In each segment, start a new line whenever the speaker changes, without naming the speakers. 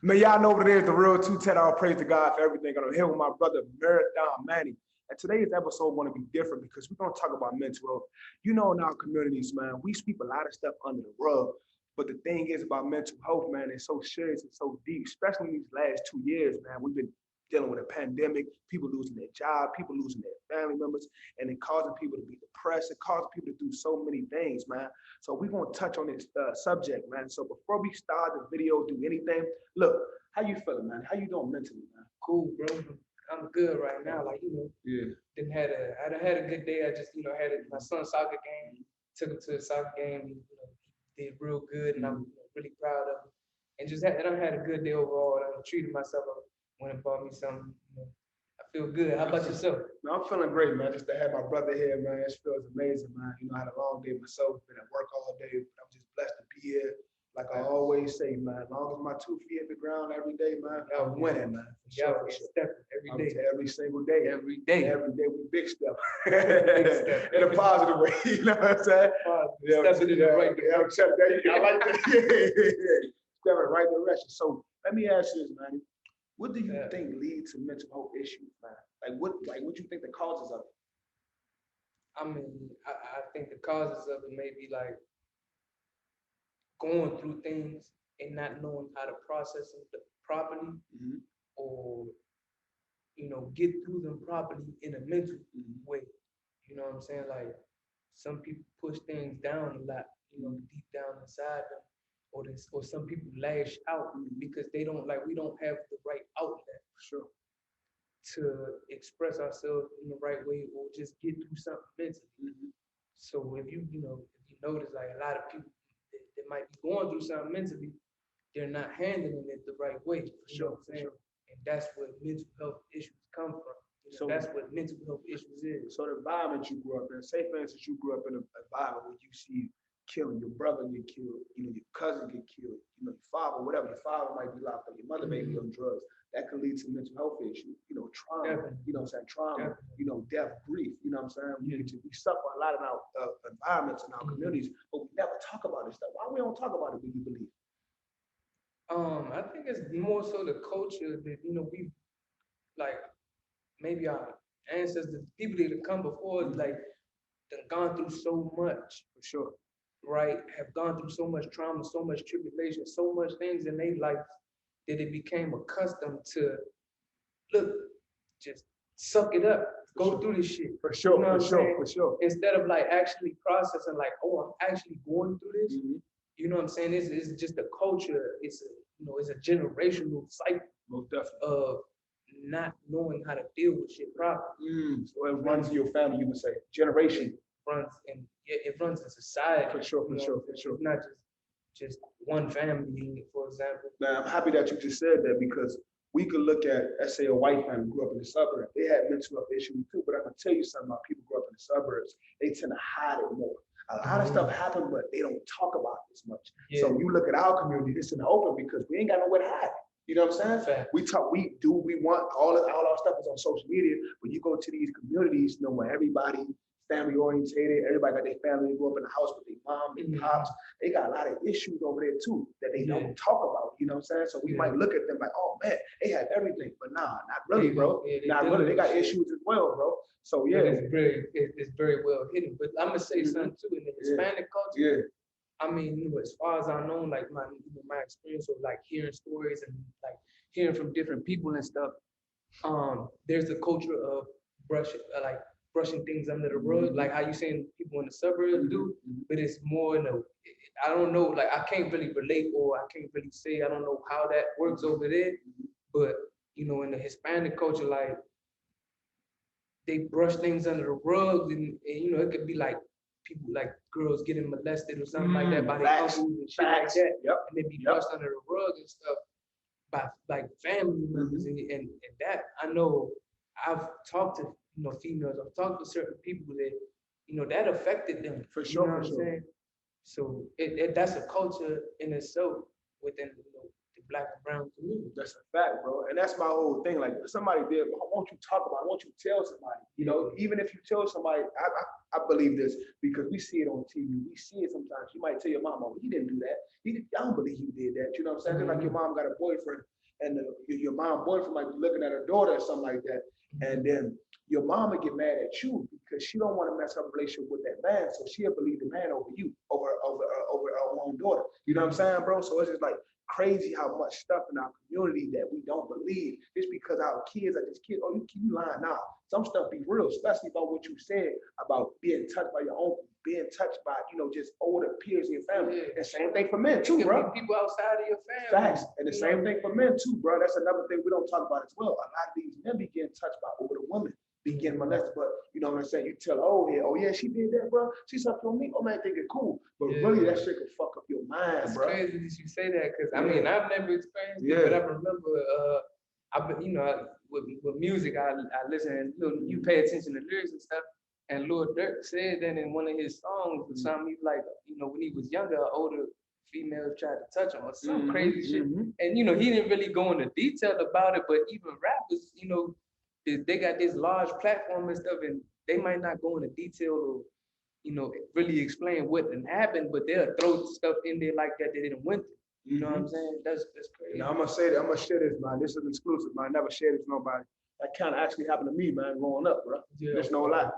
Man, y'all know what it is, the real 210. All praise to God for everything. I'm here with my brother, Marathon Manny. And today's episode going to be different because we're going to talk about mental health. You know, in our communities, man, we sweep a lot of stuff under the rug. But the thing is about mental health, man, it's so serious and so deep, especially in these last 2 years, man. We've been dealing with a pandemic, people losing their job, people losing their family members, and it causing people to be depressed. It causing people to do so many things, man. So we're going to touch on this subject, man. So before we start the video, do anything, look, how you feeling, man? How you doing mentally, man?
Cool, bro. I'm good right now. Like,
Yeah.
I done had a good day. I just, had my son's soccer game. Took him to the soccer game. He did real good, and I'm really proud of him. And I done had a good day overall. I done treated myself. I went and bought me something. I feel good. How about yourself?
Man, I'm feeling great, man. Just to have my brother here, man, it feels amazing, man. You know, I had a long day myself, been at work all day, but I'm just blessed to be here. Like I always say, man, as long as my 2 feet hit the ground every day, man, I'm winning, man. For
Yeah,
sure, for sure.
every day.
Every single day.
Every day.
Every day we big step.
Big step.
In a positive way, you know what I'm saying?
Stepping in the right direction.
I like that. Step in the right direction. So let me ask you this, man. What do you think leads to mental health issues, man? What do you think the causes of it?
I mean, I think the causes of it may be like going through things and not knowing how to process them properly, or get through them properly in a mental way. You know what I'm saying? Like some people push things down a lot, deep down inside them, or some people lash out because we don't have the right outlet.
Sure.
To express ourselves in the right way or just get through something mentally. So if you notice, like a lot of people that might be going through something mentally, they're not handling it the right way. You know what I'm saying? And that's where mental health issues come from. So that's what mental health issues is.
So the environment you grew up in, say for instance, you grew up in an environment where you see killing, your brother get killed, your cousin get killed, your father, whatever, your father might be locked up, your mother may be on drugs. That can lead to mental health issues, trauma, trauma, death, grief, you know what I'm saying? We suffer a lot in our environments, in our communities, but we never talk about this stuff. Why we don't talk about it, do you believe?
I think it's more so the culture that, we like maybe our ancestors, people that have come before us, like they've gone through so much.
For sure.
Right? Have gone through so much trauma, so much tribulation, so much things in their life that it became accustomed to, look, just suck it up, go through this shit.
For sure, for sure.
Instead of like actually processing, like, oh, I'm actually going through this. You know what I'm saying? It's just a culture. It's a generational cycle.
Most definitely.
Of not knowing how to deal with shit properly.
So it runs in your family, you would say, generation.
It runs in society.
For sure.
It's not just one family, for example.
Now, I'm happy that you just said that because we could look at, let's say, a white family who grew up in the suburbs. They had mental health issues too, but I'm gonna tell you something about people who grew up in the suburbs. They tend to hide it more. A lot of stuff happened, but they don't talk about it as much. Yeah. So you look at our community, it's in the open because we ain't got nowhere to hide. You know what I'm saying?
Fact.
We want all our stuff is on social media. When you go to these communities, where everybody family orientated, everybody got their family, they grew up in the house with their mom and pops. They got a lot of issues over there too that they don't talk about. You know what I'm saying? So we might look at them like, oh man, they have everything, but nah, not really, bro. Not really. They got issues as well, bro. So yeah,
it's very well hidden. But I'm gonna say something too in the Hispanic culture.
Yeah.
I mean, as far as I know, like my experience of like hearing stories and like hearing from different people and stuff. There's a culture of brushing things under the rug, like how you saying people in the suburbs do, but it's more I don't know, like I can't really relate or I can't really say, I don't know how that works over there, but in the Hispanic culture, like they brush things under the rug and it could be like people like girls getting molested or something like that by their uncles and shit like that, and they be brushed under the rug and stuff by like family members and that I know I've talked to females. I've talked to certain people that, that affected them.
For sure,
I'm saying? So that's a culture in itself within the the Black and brown community.
That's a fact, bro. And that's my whole thing. Like, if somebody did, I want you to talk about it. I want you to tell somebody. You know, even if you tell somebody, I believe this because we see it on TV. We see it sometimes. You might tell your mom, oh, he didn't do that. I don't believe he did that. You know what I'm saying? Just like your mom got a boyfriend and your mom boyfriend might be looking at her daughter or something like that. And then your mom would get mad at you because she don't want to mess up a relationship with that man. So she'll believe the man over you, over her own daughter. You know what I'm saying, bro? So it's just like crazy how much stuff in our community that we don't believe. It's because our kids are just kids. Oh, you lying now. Some stuff be real, especially about what you said about being touched by your uncle, being touched by, just older peers in your family.
Yeah.
And same thing for men too, bro.
People outside of your family.
Facts. And the same thing for men too, bro. That's another thing we don't talk about as well. A lot of these men be getting touched by older women, be getting molested, but you know what I'm saying? You tell, oh yeah, she did that, bro. She sucked on me. Oh man, think it's cool. But really that shit could fuck up your mind,
it's
bro.
It's crazy that you say that because I mean I've never experienced it, but I remember I've been, with music I listen and you pay attention to lyrics and stuff. And Lil Durk said that in one of his songs or something, he like, when he was younger, an older female tried to touch him or some crazy shit. And he didn't really go into detail about it, but even rappers, they got this large platform and stuff, and they might not go into detail or, really explain what happened, but they'll throw stuff in there like that they didn't went through. You know what I'm saying? That's crazy.
Now I'm gonna say that, I'm gonna share this, man. This is exclusive, man. I never shared this with nobody. That kind of actually happened to me, man, growing up, bro. There's no lie.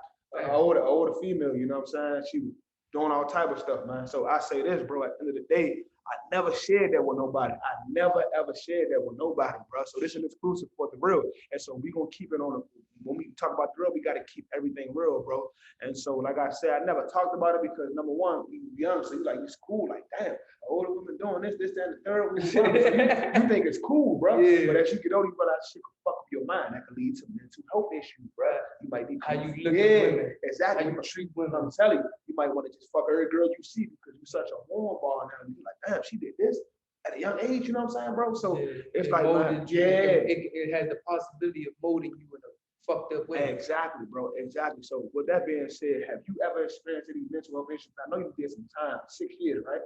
Older female, you know what I'm saying? She was doing all type of stuff, man. So I say this, bro, at the end of the day, I never shared that with nobody. I never ever shared that with nobody, bro. So this is an exclusive for the real. And so we gonna keep it on when we talk about the real, we gotta keep everything real, bro. And so like I said, I never talked about it because number one, we young, so you like it's cool, like damn, older women doing this, that, and the third. So you think it's cool, bro. Yeah. But as you get older, you realize shit can fuck up your mind. That can lead to mental health issues, bro. You might be
how you look at women.
Exactly. How you treat women. I'm telling you, you might want to just fuck every girl you see because you're such a hornball now. You're like, damn, she did this at a young age, you know what I'm saying, bro? So it's like, man,
it has the possibility of molding you in a fucked up way.
Exactly, bro. Exactly. So with that being said, have you ever experienced any mental health issues? I know you did some time, 6 years, right?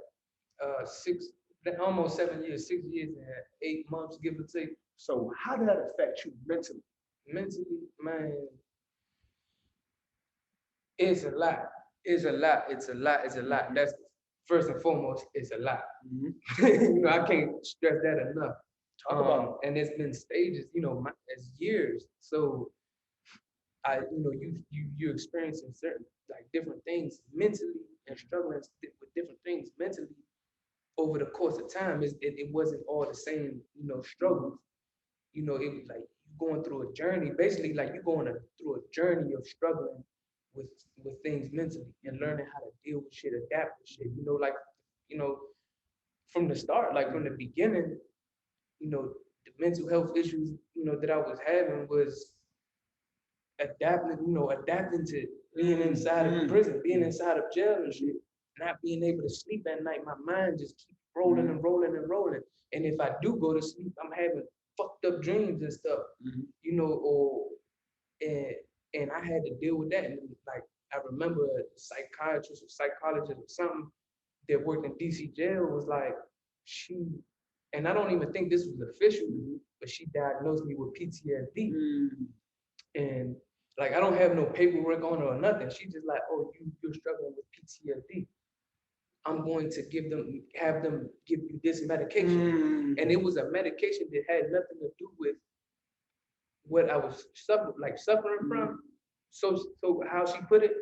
Almost 7 years, 6 years and 8 months, give or take.
So how did that affect you mentally?
Mentally, man, it's a lot. It's a lot. That's first and foremost, it's a lot. I can't stress that enough. And it's been stages, as years. So you're experiencing certain different things mentally and struggling with different things mentally over the course of time. It wasn't all the same, struggles. It was like going through a journey, basically like you're going through a journey of struggling with things mentally and learning how to deal with shit, adapt with shit. From the start, like from the beginning, the mental health issues, that I was having was adapting to being inside of prison, being inside of jail and shit, not being able to sleep at night. My mind just keeps rolling and rolling and rolling. And if I do go to sleep, I'm having fucked up dreams and stuff, and I had to deal with that. And like, I remember a psychiatrist or psychologist or something that worked in DC jail was like, and I don't even think this was official, but she diagnosed me with PTSD. And like, I don't have no paperwork on her or nothing. She just like, oh, you're struggling with PTSD. I'm going to have them give you this medication. And it was a medication that had nothing to do with what I was suffering from. So how she put it,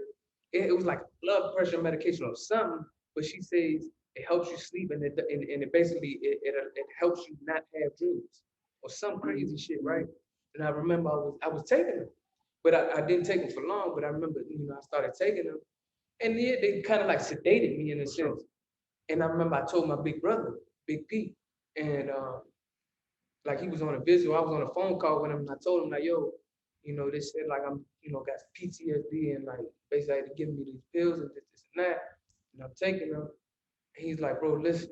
it was like blood pressure medication or something, but she says it helps you sleep and it basically it helps you not have dreams or some crazy shit, right? And I remember I was taking them, but I didn't take them for long. But I remember, I started taking them, and they kind of like sedated me in a sense. And I remember I told my big brother, Big P, and like he was on a visit, I was on a phone call with him, and I told him like, yo, they said like I'm, got PTSD, and like basically they giving me these pills and this and that, and I'm taking them. And he's like, bro, listen,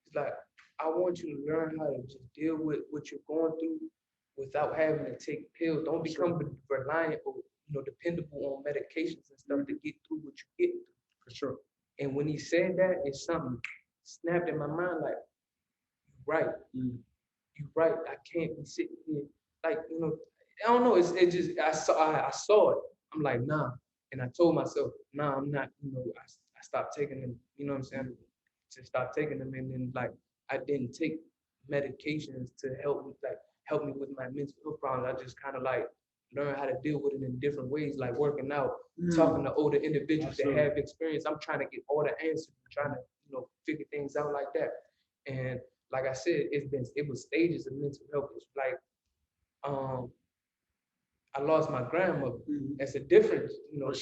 he's like, I want you to learn how to just deal with what you're going through without having to take pills. Don't become reliant or dependable on medications and stuff to get through what you get through.
For sure.
And when he said that, it's something snapped in my mind like, you right.
Mm.
You right. I can't be sitting here like I don't know. It just I saw it. I'm like nah, and I told myself nah, I'm not. I stopped taking them. You know what I'm saying? To stop taking them, and then like I didn't take medications to help me with my mental health problems. I just kind of like learn how to deal with it in different ways, like working out, talking to older individuals that have experience. I'm trying to get all the answers, trying to figure things out like that. And like I said, it was stages of mental health. It's like I lost my grandmother. That's a different,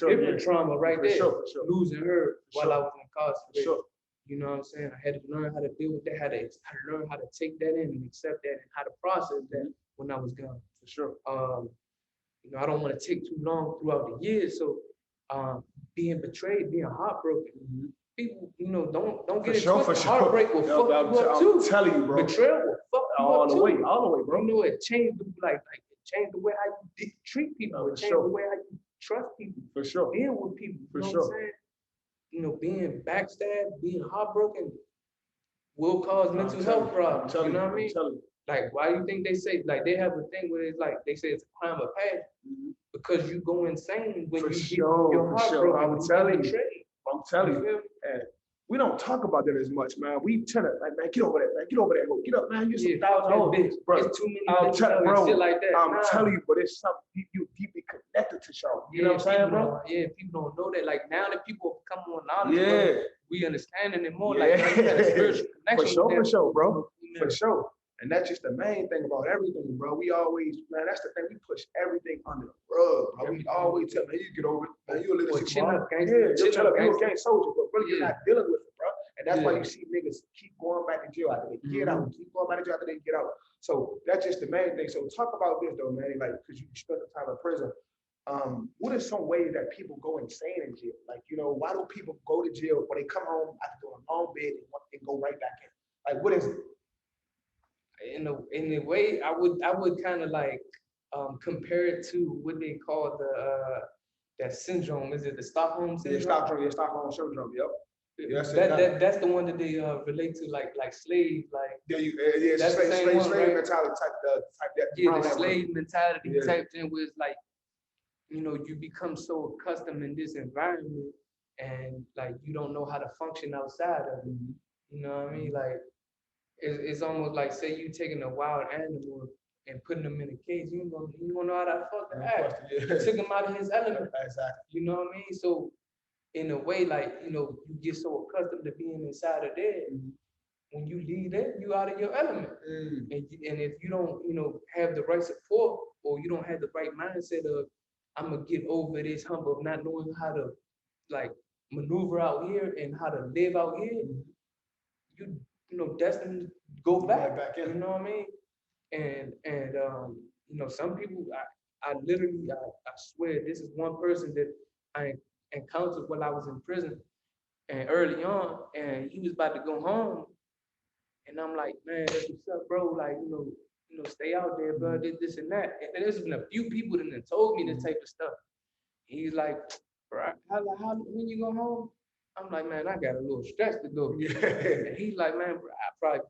different trauma right there.
For sure.
Losing her while I was incarcerated.
Sure.
You know what I'm saying? I had to learn how to deal with that, how to learn how to take that in and accept that and how to process that when I was gone.
For sure.
I don't want to take too long throughout the years. So being betrayed, being heartbroken, people, don't get it twisted. Heartbreak will fuck you up too.
I'm telling you, bro.
Betrayal will fuck you
all
up
the
too.
way, all the way, bro.
It changed it changed the way how you treat people. It changed the way how you trust people.
For sure.
Deal with people.
For
What
sure.
I'm saying? Being backstabbed, being heartbroken will cause mental health problems. You know what I mean? Like, why do you think they say, like, they have a thing where it's like, they say it's a crime of passion because you go insane when you get your heart broken.
I'm telling you. And we don't talk about that as much, man. We tell it, like, man, get over that, man. Get over that. Get up, man. You're some $1,000, bro.
It's too many shit like that.
I'm telling you, but it's something you deeply connected to, y'all. You know what I'm saying, bro?
Yeah, people don't know that. Like, now that people come on knowledge, we understanding it more. Like, you got a spiritual connection.
For sure, bro. For sure. And that's just the main thing about everything, bro. We always, man, that's the thing. We push everything under the rug, bro. We always tell, man, you get over it. Man, you a little
chill up,
you're a gang soldier, but really, you're not dealing with it, bro. And that's why you see niggas keep going back to jail after they get out. Keep going back to jail after they get out. So that's just the main thing. So talk about this, though, man. Like, because you spent the time in prison. What are some ways that people go insane in jail? Like, why do people go to jail when they come home after doing a long bed and go right back in? Like, what is it?
In a way, I would kind of like compare it to what they call that syndrome. Is it the Stockholm syndrome?
Stockholm syndrome. Yep.
That's the one that they relate to, like slave, like
that's slave mentality type that.
Yeah, the slave mentality type thing was like, you become so accustomed in this environment, and like you don't know how to function outside of it. You know what I mean? Like it's almost like, say you taking a wild animal and putting him in a cage. You don't know how to fucking act. You took him out of his element.
Exactly.
You know what I mean? So in a way, like, you get so accustomed to being inside of there. When you leave there, you out of your element. And if you don't, have the right support, or you don't have the right mindset of, I'm gonna get over this hump of not knowing how to like maneuver out here and how to live out here, you destined to go back in. You know what I mean? And some people, I literally, I swear, this is one person that I encountered while I was in prison and early on, and he was about to go home, and I'm like, man, that's what's up, bro. Like, stay out there, bro. This and that. And there's been a few people that have told me this type of stuff. He's like, bro, how when you go home? I'm like, man, I got a little stretch to go. And he's like, man, bro, I'll probably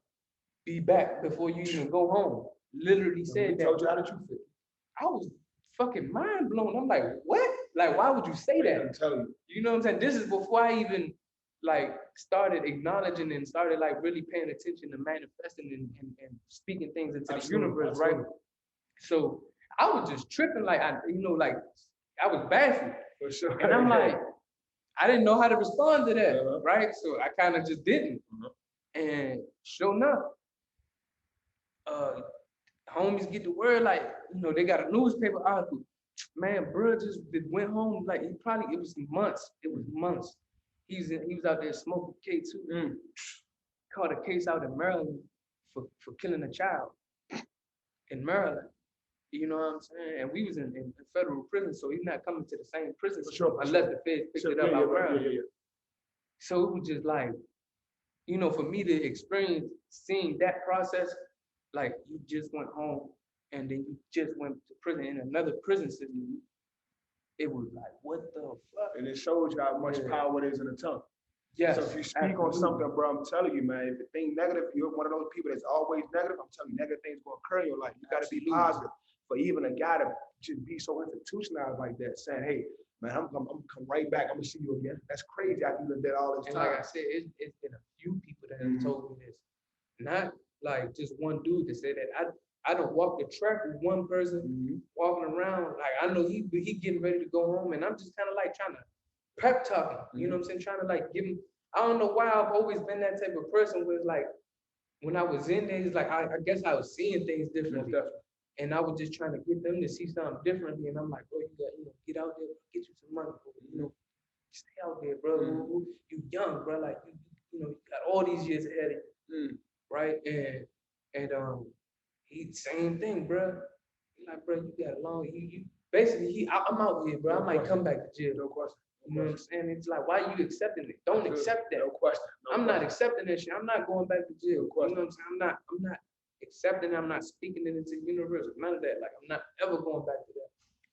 be back before you even go home. Literally said that.
Told you how the truth is.
I was fucking mind blown. I'm like, what? Like, why would you say that?
I'm telling you.
You know what I'm saying? This is before I even like started acknowledging and started like really paying attention to manifesting and speaking things into the universe, right? So I was just tripping, like I was baffled.
For sure.
And I'm like, I didn't know how to respond to that, right? So I kind of just didn't. And sure enough, homies get the word, like, they got a newspaper article. Man, bro just went home, like it was months. He was out there smoking K2. Caught a case out in Maryland for killing a child in Maryland. You know what I'm saying? And we was in federal prison, so he's not coming to the same prison unless the feds picked it up out Maryland. So it was just like, for me to experience seeing that process, like you just went home and then you just went to prison in another prison system. It was like, what the fuck?
And it shows you how much power it is in the tongue.
Yes,
So if you speak on
absolutely.
something, bro, I'm telling you, man, if the thing negative, you're one of those people that's always negative, I'm telling you, negative things gonna occur in your life. You gotta be
Absolutely.
positive. For even a guy to just be so institutionalized like that, saying, hey, man, I'm gonna come right back. I'm gonna see you again. That's crazy. I do that all this
And like
time.
I said, it's been a few people that have
Mhm.
told me this. Not like just one dude that said that. I don't walk the track with one person
Mhm.
walking around. Like I know he getting ready to go home, and I'm just kind of like trying to pep talk him. You know what I'm saying? Trying to like give him. I don't know why I've always been that type of person where it's like when I was in there, it's like I guess I was seeing things
Most
differently.
definitely.
And I was just trying to get them to see something differently. And I'm like, bro, you got, get out there, get you some money, bro. Stay out there, bro. You young, bro. Like you got all these years ahead of you,
Mm.
right? And he same thing, bro. He like, bro, you got a long. You basically I'm out here, bro. I might come back to jail.
No question.
You know what I'm saying? It's like, why you accepting it? Don't accept that.
No question. No
I'm not
question.
accepting that shit. I'm not going back to jail. You know
question.
what I'm saying? I'm not accepting it. I'm not speaking it into the universe. None of that. Like I'm not ever going back to that.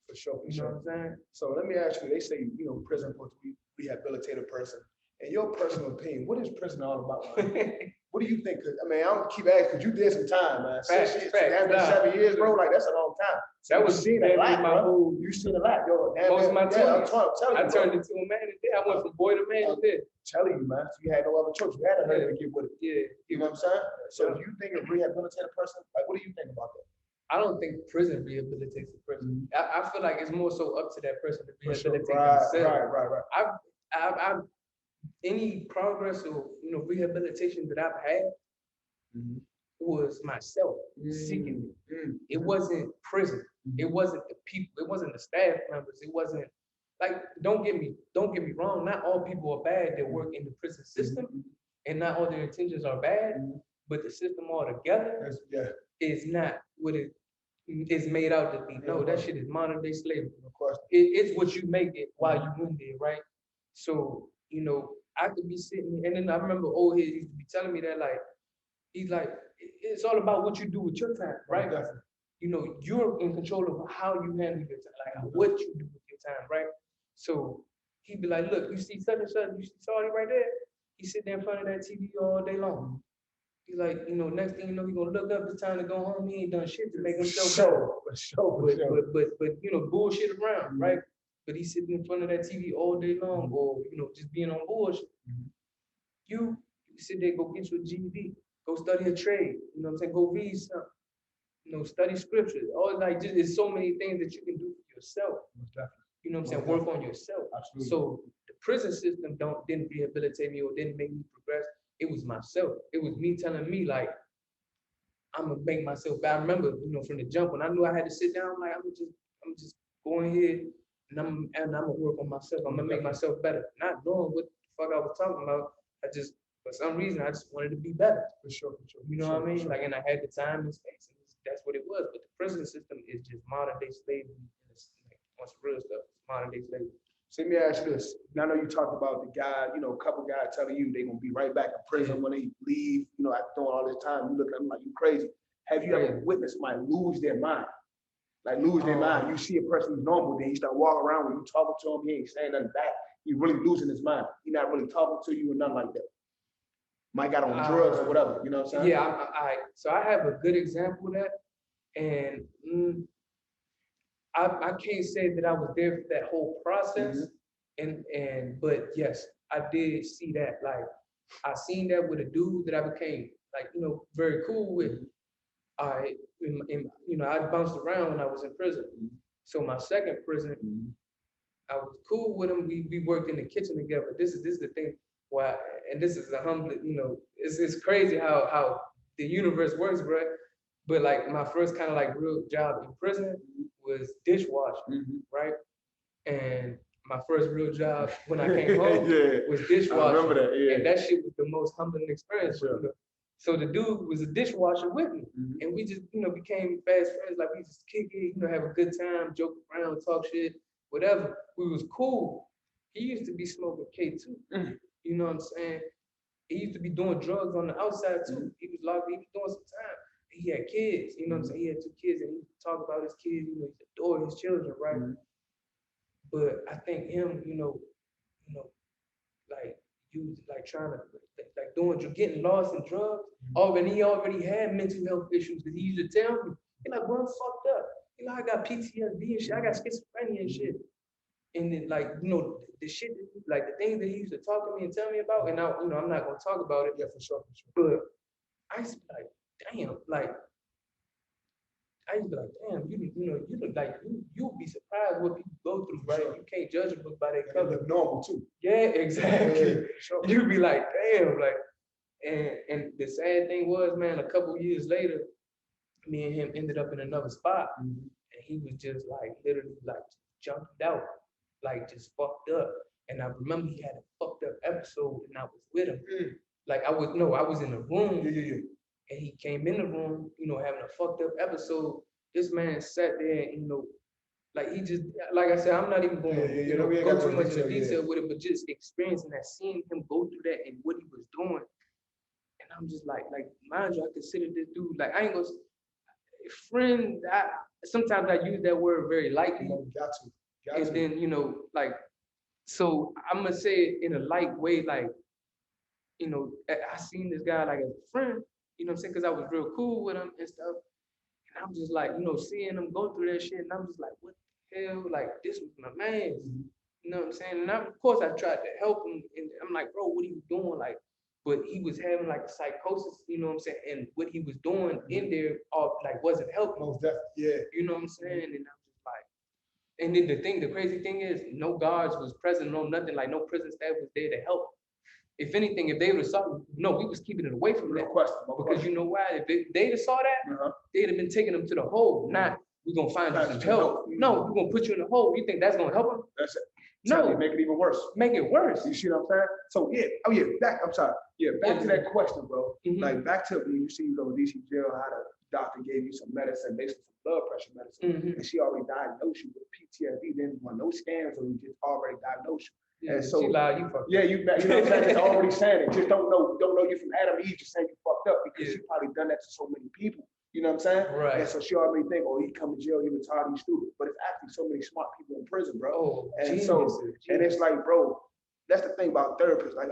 For sure, for
You know
sure.
what I'm saying?
So let me ask you, they say, prison supposed to rehabilitate a person. In your personal opinion, what is prison all about, man? What do you think? 'Cause, I mean, I'm gonna keep asking, because you did some time, man.
Facts,
Shit,
facts,
damn near
nah.
7 years, bro. Like, that's a long time. So
That
you
was
seen a
damn
lot,
near my
bro.
whole
You seen a lot, yo. Damn
most of my
near- yeah, I'm
20s.
telling
I
you, bro.
turned into a man today. I went from boy to man today.
Telling you, man. So you had no other choice. You had to hurry to get with it.
Yeah.
You know what I'm saying? So do you think it rehabilitate a person? Like, what do you think about that?
I don't think prison rehabilitates the person. I feel like it's more so up to that person to
For sure.
rehabilitate
Right,
themselves.
right.
I've any progress or rehabilitation that I've had was myself seeking it. It wasn't prison. It wasn't the people. It wasn't the staff members. It wasn't like don't get me wrong. Not all people are bad that work in the prison system, and not all their intentions are bad. But the system altogether is not what it is made out to be. No, that shit is modern day slavery.
Of course.
It's what you make it while you in there, right? So I could be sitting, and then I remember old head used to be telling me that he's like, it's all about what you do with your time, right?
Definitely.
You're in control of how you handle your time, like what you do with your time, right? So he'd be like, look, you see such and such, you see Shorty right there? He sit there in front of that TV all day long. He's like, next thing you know, he's gonna look up, it's time to go home. He ain't done shit to make himself better.
For sure.
But bullshit around, right? But he's sitting in front of that TV all day long, or just being on bullshit. You sit there, go get your GED, go study a trade. You know what I'm saying? Go read something. Study scripture. All like just there's so many things that you can do for yourself. You know what I'm saying? Work on yourself.
Absolutely.
So the prison system didn't rehabilitate me or didn't make me progress. It was myself. It was me telling me like I'm gonna make myself better. I remember, from the jump when I knew I had to sit down, like I'm just going here and I'm gonna work on myself. I'm gonna make myself better. Not knowing what the fuck I was talking about. For some reason I just wanted to be better.
For sure.
You know what I mean? Like, and I had the time and space, and that's what it was. But the prison system is just modern day slavery. On some real stuff, it's modern day slavery.
So let me ask you this. I know you talked about the guy, a couple guys telling you they're gonna be right back in prison when they leave, after doing all this time. You look at them like you crazy. Have you ever witnessed somebody lose their mind? Like lose their mind. You see a person who's normal, then you start walking around when you talking to him, he ain't saying nothing back. He really losing his mind. He not really talking to you or nothing like that. Might got on drugs or whatever, you know what I'm saying?
Yeah, so I have a good example of that, and I can't say that I was there for that whole process, but yes, I did see that. Like I seen that with a dude that I became very cool with. I bounced around when I was in prison. So my second prison, I was cool with him. We worked in the kitchen together. This is the thing. Why? And this is a humble. It's crazy how the universe works, bro. But like my first kind of like real job in prison was dishwashing, right? And my first real job when I came home was dishwashing.
I remember that, yeah.
And that shit was the most humbling experience. Sure. So the dude was a dishwasher with me, and we just became fast friends. Like we just kick it, have a good time, joke around, talk shit, whatever. We was cool. He used to be smoking K too. You know what I'm saying? He used to be doing drugs on the outside too. He was locked. He was doing some time. He had kids. You know what I'm saying? He had 2 kids, and he talk about his kids. He adore his children, right? But I think him, like he was like trying to getting lost in drugs. Already he already had mental health issues because he used to tell me, he like, bro, I'm fucked up. You know, I got PTSD and shit. I got schizophrenia and shit. And then like, the shit, like the things that he used to talk to me and tell me about, and now, I'm not gonna talk about it.
Yeah, for sure.
But I used to be like, damn, like I used to be like, damn, you look like you'll be surprised what people go through, right?
Sure.
You can't judge a book by their
They
cover.
look normal too.
Yeah, exactly.
Yeah, sure.
You be like, damn, like, and the sad thing was, man, a couple years later, me and him ended up in another spot, and he was just like literally like jumped out, like just fucked up. And I remember he had a fucked up episode, and I was with him. Like I was in the room, and he came in the room, having a fucked up episode. This man sat there, and, like he just, like I said, I'm not even going to go too much into detail with it, but just experiencing that, seeing him go through that and what he was doing. And I'm just like mind you, I consider this dude, like I ain't gonna, friend, sometimes I use that word very lightly.
Got to.
And then, like, so I'm gonna say it in a light way, like, I seen this guy like as a friend, you know what I'm saying? Because I was real cool with him and stuff. And I'm just like, seeing him go through that shit, and I'm just like, what the hell? Like, this was my man. You know what I'm saying? And of course, I tried to help him, and I'm like, bro, what are you doing? Like, but he was having like a psychosis, you know what I'm saying? And what he was doing in there, like, wasn't helping.
Most definitely, yeah.
You know what I'm saying? And I'm just like, and then the crazy thing is, no guards was present, no nothing, like no prison staff was there to help. If anything, if they would have saw, no, we was keeping it away from that. Because you know why? If they'd have saw that, they'd have been taking them to the hole. Not, we're gonna find you some help. No, we're gonna put you in the hole. You think that's gonna help them?
That's it.
No,
make it even worse.
Make it worse.
You see what I'm saying? So yeah, back to that question, bro. Like back to when you see you go to DC jail, how the doctor gave you some medicine, basically some blood pressure medicine, and she already diagnosed you with PTSD. Didn't want no scans, or you just already diagnosed you.
Yeah,
and so
she lied, you fucked
yeah, you know what I'm saying? It's already saying it. Just don't know you from Adam and Eve, just saying you fucked up because she probably done that to so many people. You know what I'm saying?
Right.
And so she already think, oh, he come to jail, he retarded, he's stupid. But it's actually so many smart people in prison, bro.
Oh,
and and it's like, bro, that's the thing about therapists. Like,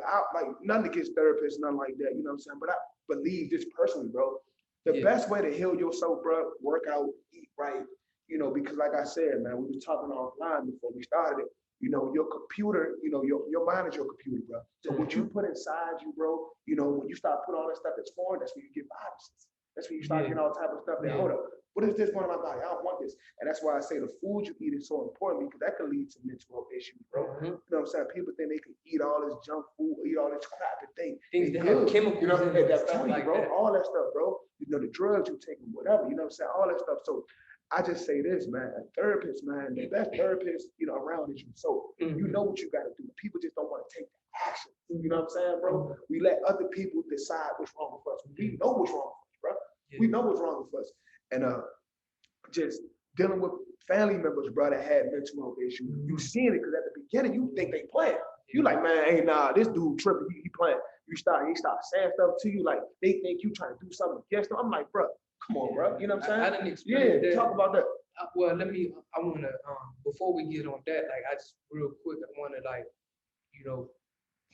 nothing against therapists, nothing like that. You know what I'm saying? But I believe this personally, bro. The best way to heal yourself, bro, work out, eat right. Because like I said, man, we was talking offline before we started it. Your computer, your mind is your computer, bro. So what you put inside you, bro, when you start putting all that stuff that's foreign, that's when you get viruses. That's when you start getting all type of stuff that, hold up, what is this going on in my body? I don't want this. And that's why I say the food you eat is so important, because that can lead to mental health issues, bro. You know what I'm saying? People think they can eat all this junk food, eat all this crap and think
things that have chemicals in it,
that's telling you, bro. All that stuff, bro. The drugs you take, whatever, you know what I'm saying? All that stuff. So I just say this, man, a therapist, man, the best therapist, around is you. So you know what you got to do. People just don't want to take the action. You know what I'm saying, bro? We let other people decide what's wrong with us. We know what's wrong with us, bro. We know what's wrong with us. And just dealing with family members, bro, that had mental health issues. You seeing it because at the beginning you think they playing. You like, man, hey, nah, this dude tripping, he playing. He start saying stuff to you like they think you trying to do something against them. I'm like, bro, come on, bro. You know what I'm saying?
I didn't experience that.
Talk about that.
Well, I want to, before we get on that, like, I just real quick, I want to, like,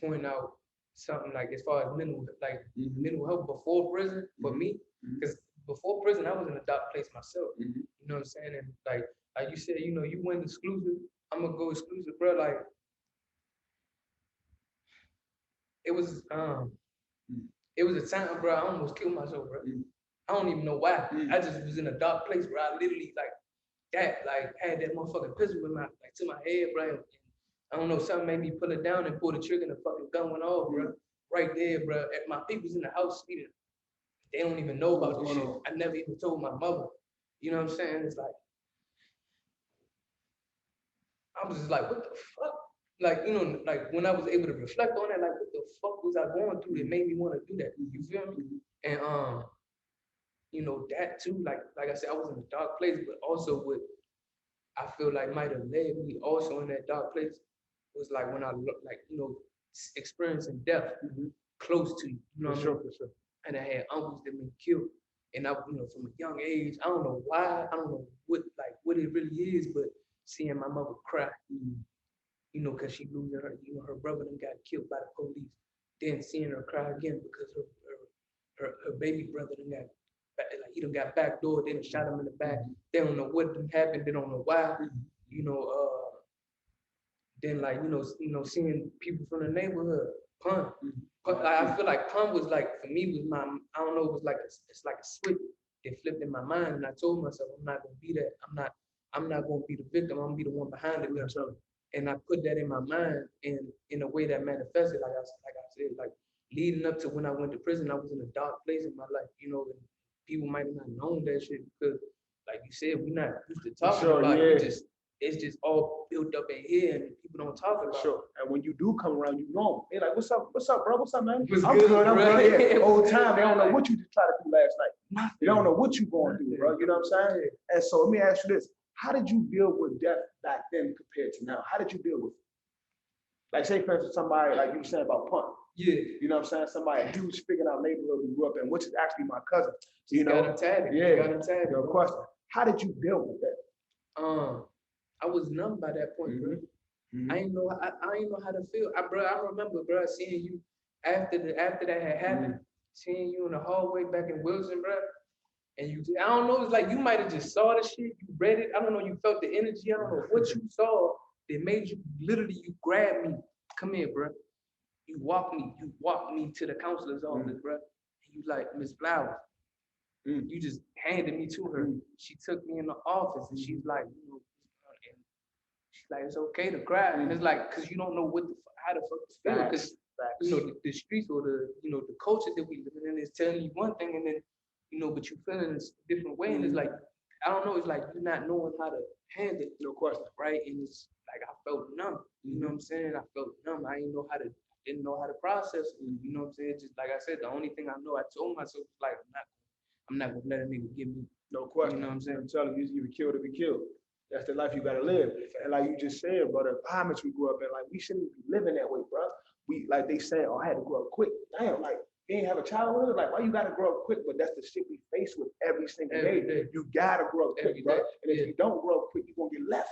point out something, like, as far as mental health before prison for me, because before prison, I was in a dark place myself. You know what I'm saying? And like you said, you went exclusive. I'm gonna go exclusive, bro. Like, it was a time, bro. I almost killed myself, bro. I don't even know why. I just was in a dark place where I literally had that motherfucking pistol in to my head, bro. And I don't know, something made me pull it down and pull the trigger, and the fucking gun went off, bro. Right there, bro. My people's in the house eating. They don't even know about this shit. I never even told my mother. You know what I'm saying? It's like, I was just like, what the fuck? Like, like when I was able to reflect on it, like, what the fuck was I going through that made me want to do that? You feel me? And that too, like I said, I was in a dark place, but also what I feel like might have led me also in that dark place was like when I experiencing death close to you. You know what I mean? For sure. And I had uncles that been killed, and I, from a young age, I don't know why, I don't know what it really is, but seeing my mother cry, you know, cause she losing her, you know, her brother done got killed by the police. Then seeing her cry again because her baby brother done got, like he done got backdoored, then shot him in the back. They don't know what done happened, they don't know why, you know, then like, you know, seeing people from the neighborhood, pun. But I feel like pun was like, for me, was my, I don't know, it was like, it's like a switch that flipped in my mind. And I told myself, I'm not gonna be that. I'm not gonna be the victim. I'm gonna be the one behind the gun. And I put that in my mind in a way that manifested, like I said, like leading up to when I went to prison, I was in a dark place in my life, you know, and people might have not known that shit because, like you said, we're not used to talking about it. We just, it's just all built up in here and people don't talk about it.
And when you do come around, you know, they like, what's up, bro? What's up, man?
What's
I'm
good,
I'm
bro?
good. Yeah. Whole time, they don't know what you just tried to do last night.
Nothing.
They don't know what you going through, bro. You know what I'm saying? And so let me ask you this. How did you deal with death back then compared to now? How did you deal with it? Like say for instance, somebody like you were saying about Punk.
Yeah.
You know what I'm saying? Somebody, a huge figuring out neighborhood we grew up in, which is actually my cousin. You know?
Got him tatted.
Yeah.
Got him tatted.
No question. How did you deal with that?
I was numb by that point, bro. I didn't know how to feel. I remember, bro, seeing you after that had happened, seeing you in the hallway back in Wilson, bro. And you, I don't know, it's like you might have just saw the shit, you read it. I don't know, you felt the energy. I don't know what you saw that made you literally, you grabbed me. Come here, bro. You walked me to the counselor's office, bro. And you like, Miss Flowers. You just handed me to her. She took me in the office and she's like, you know, and she's like, it's okay to cry. And it's like, cause you don't know how the fuck to feel. Cause you know, the streets or the, you know, the culture that we live in is telling you one thing and then, you know, but you feeling a different way. And it's like, I don't know, it's like you're not knowing how to handle it.
No question.
Right? And it's like, I felt numb. You know what I'm saying? I felt numb. I didn't know how to process it. You know what I'm saying? Just like I said, the only thing I know, I told myself, like, I'm not gonna let a nigga give me.
No question.
You know what I'm saying?
I'm telling you, you be killed to be killed. That's the life you gotta live. And like you just said, bro, the environments we grew up in, like we shouldn't be living that way, bro. We like they say, oh, I had to grow up quick. Damn, like you ain't have a childhood. Like, why you gotta grow up quick? But that's the shit we face with every single day. You gotta grow up quick, bro. And if you don't grow up quick, you're gonna get left.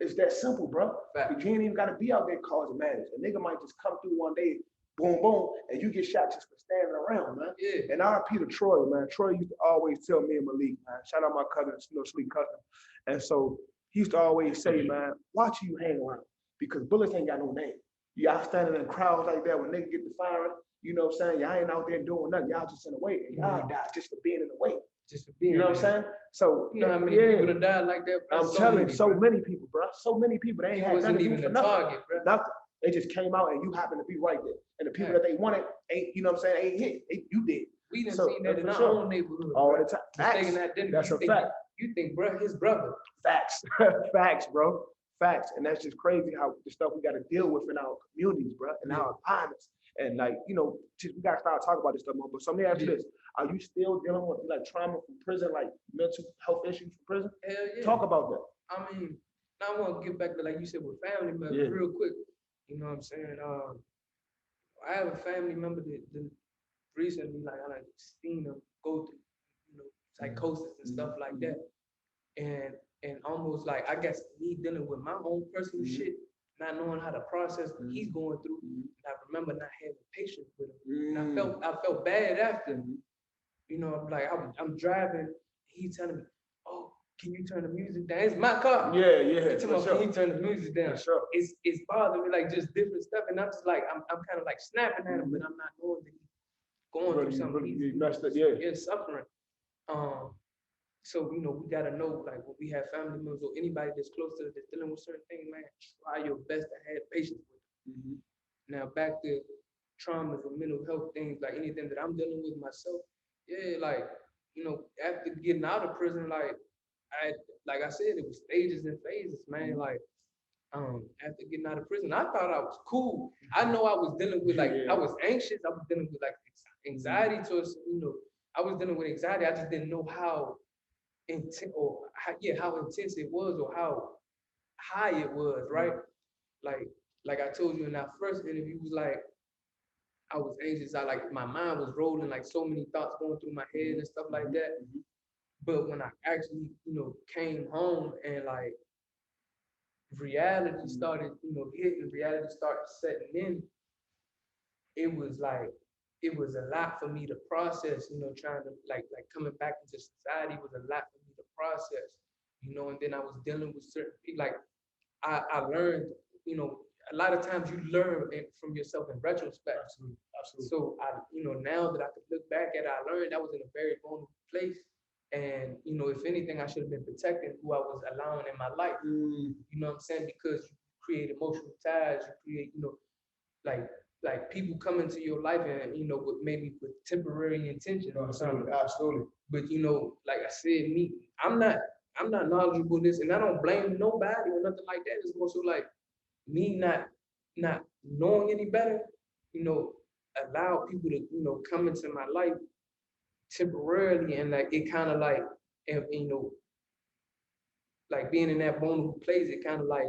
It's that simple, bro. You ain't even gotta be out there causing madness. A nigga might just come through one day, boom, boom, and you get shot just for standing around, man.
Yeah.
And R.I.P. to Troy, man. Troy used to always tell me and Malik, man. Shout out my cousin, you know, Sleep Cousin. And so he used to always say, man, watch who you hang around because bullets ain't got no name. Y'all standing in crowds like that when niggas get to firing, you know what I'm saying? Y'all ain't out there doing nothing. Y'all just in the way. And y'all die just for being in the way.
Just for being,
you know what I'm saying? So
you know how many people have died like that?
I'm telling you, so many people, bro. So many people. They ain't had nothing to do for nothing.
Target, bro.
Nothing. They just came out and you happen to be right there. And the people that they wanted ain't, you know what I'm saying, ain't hit. You did.
We done seen that in our own neighborhood.
All the time.
That's a fact. You think, bro, his brother.
Facts. Facts, bro. Facts. And that's just crazy how the stuff we got to deal with in our communities, bro, in our environments. And like, you know, we got to start talking about this stuff more. But so let me ask you this. Are you still dealing with like trauma from prison, like mental health issues from prison?
Hell yeah.
Talk about that.
I mean, now I want to get back to, like you said, with family members real quick. You know what I'm saying? I have a family member that recently, like, I seen them go through, you know, psychosis and stuff like that. And almost like, I guess me dealing with my own personal shit, not knowing how to process what he's going through. And I remember not having patience with him. And I felt bad after. You know, I'm like, I'm driving, he's telling me, oh, can you turn the music down? It's my car.
Yeah.
Can you turn the music down?
Sure.
It's bothering me, like just different stuff. And I'm just like, I'm kind of like snapping at him, but I'm not knowing that he's going through something.
He's messed up,
He's suffering. So, you know, we gotta know, like, when we have family members or anybody that's close to us that's dealing with certain things, man, try your best to have patience with them. Now, back to traumas or mental health things, like anything that I'm dealing with myself, like, you know, after getting out of prison, like I said, it was stages and phases, man. Like, after getting out of prison, I thought I was cool. I know I was dealing with, like, I was anxious. I was dealing with, like, anxiety towards, you know, I was dealing with anxiety. I just didn't know how intense how intense it was or how high it was, right? Like I told you in our first interview, was like, I was anxious. My mind was rolling, like so many thoughts going through my head and stuff like that. But when I actually, you know, came home and like reality started, hitting, reality started setting in, it was like, it was a lot for me to process, trying to like coming back into society was a lot for me to process, and then I was dealing with certain people, like I learned, a lot of times you learn from yourself in retrospect.
Absolutely, absolutely.
So now that I could look back at it, I learned I was in a very vulnerable place. And, if anything, I should have been protecting who I was allowing in my life. You know what I'm saying? Because you create emotional ties, you create, like people come into your life and, with maybe with temporary intentions or something.
Absolutely, absolutely.
But like I said, I'm not knowledgeable in this, and I don't blame nobody or nothing like that. It's more so like me not knowing any better, allow people to, come into my life temporarily, and like it kind of like, and, like being in that vulnerable place, it kind of like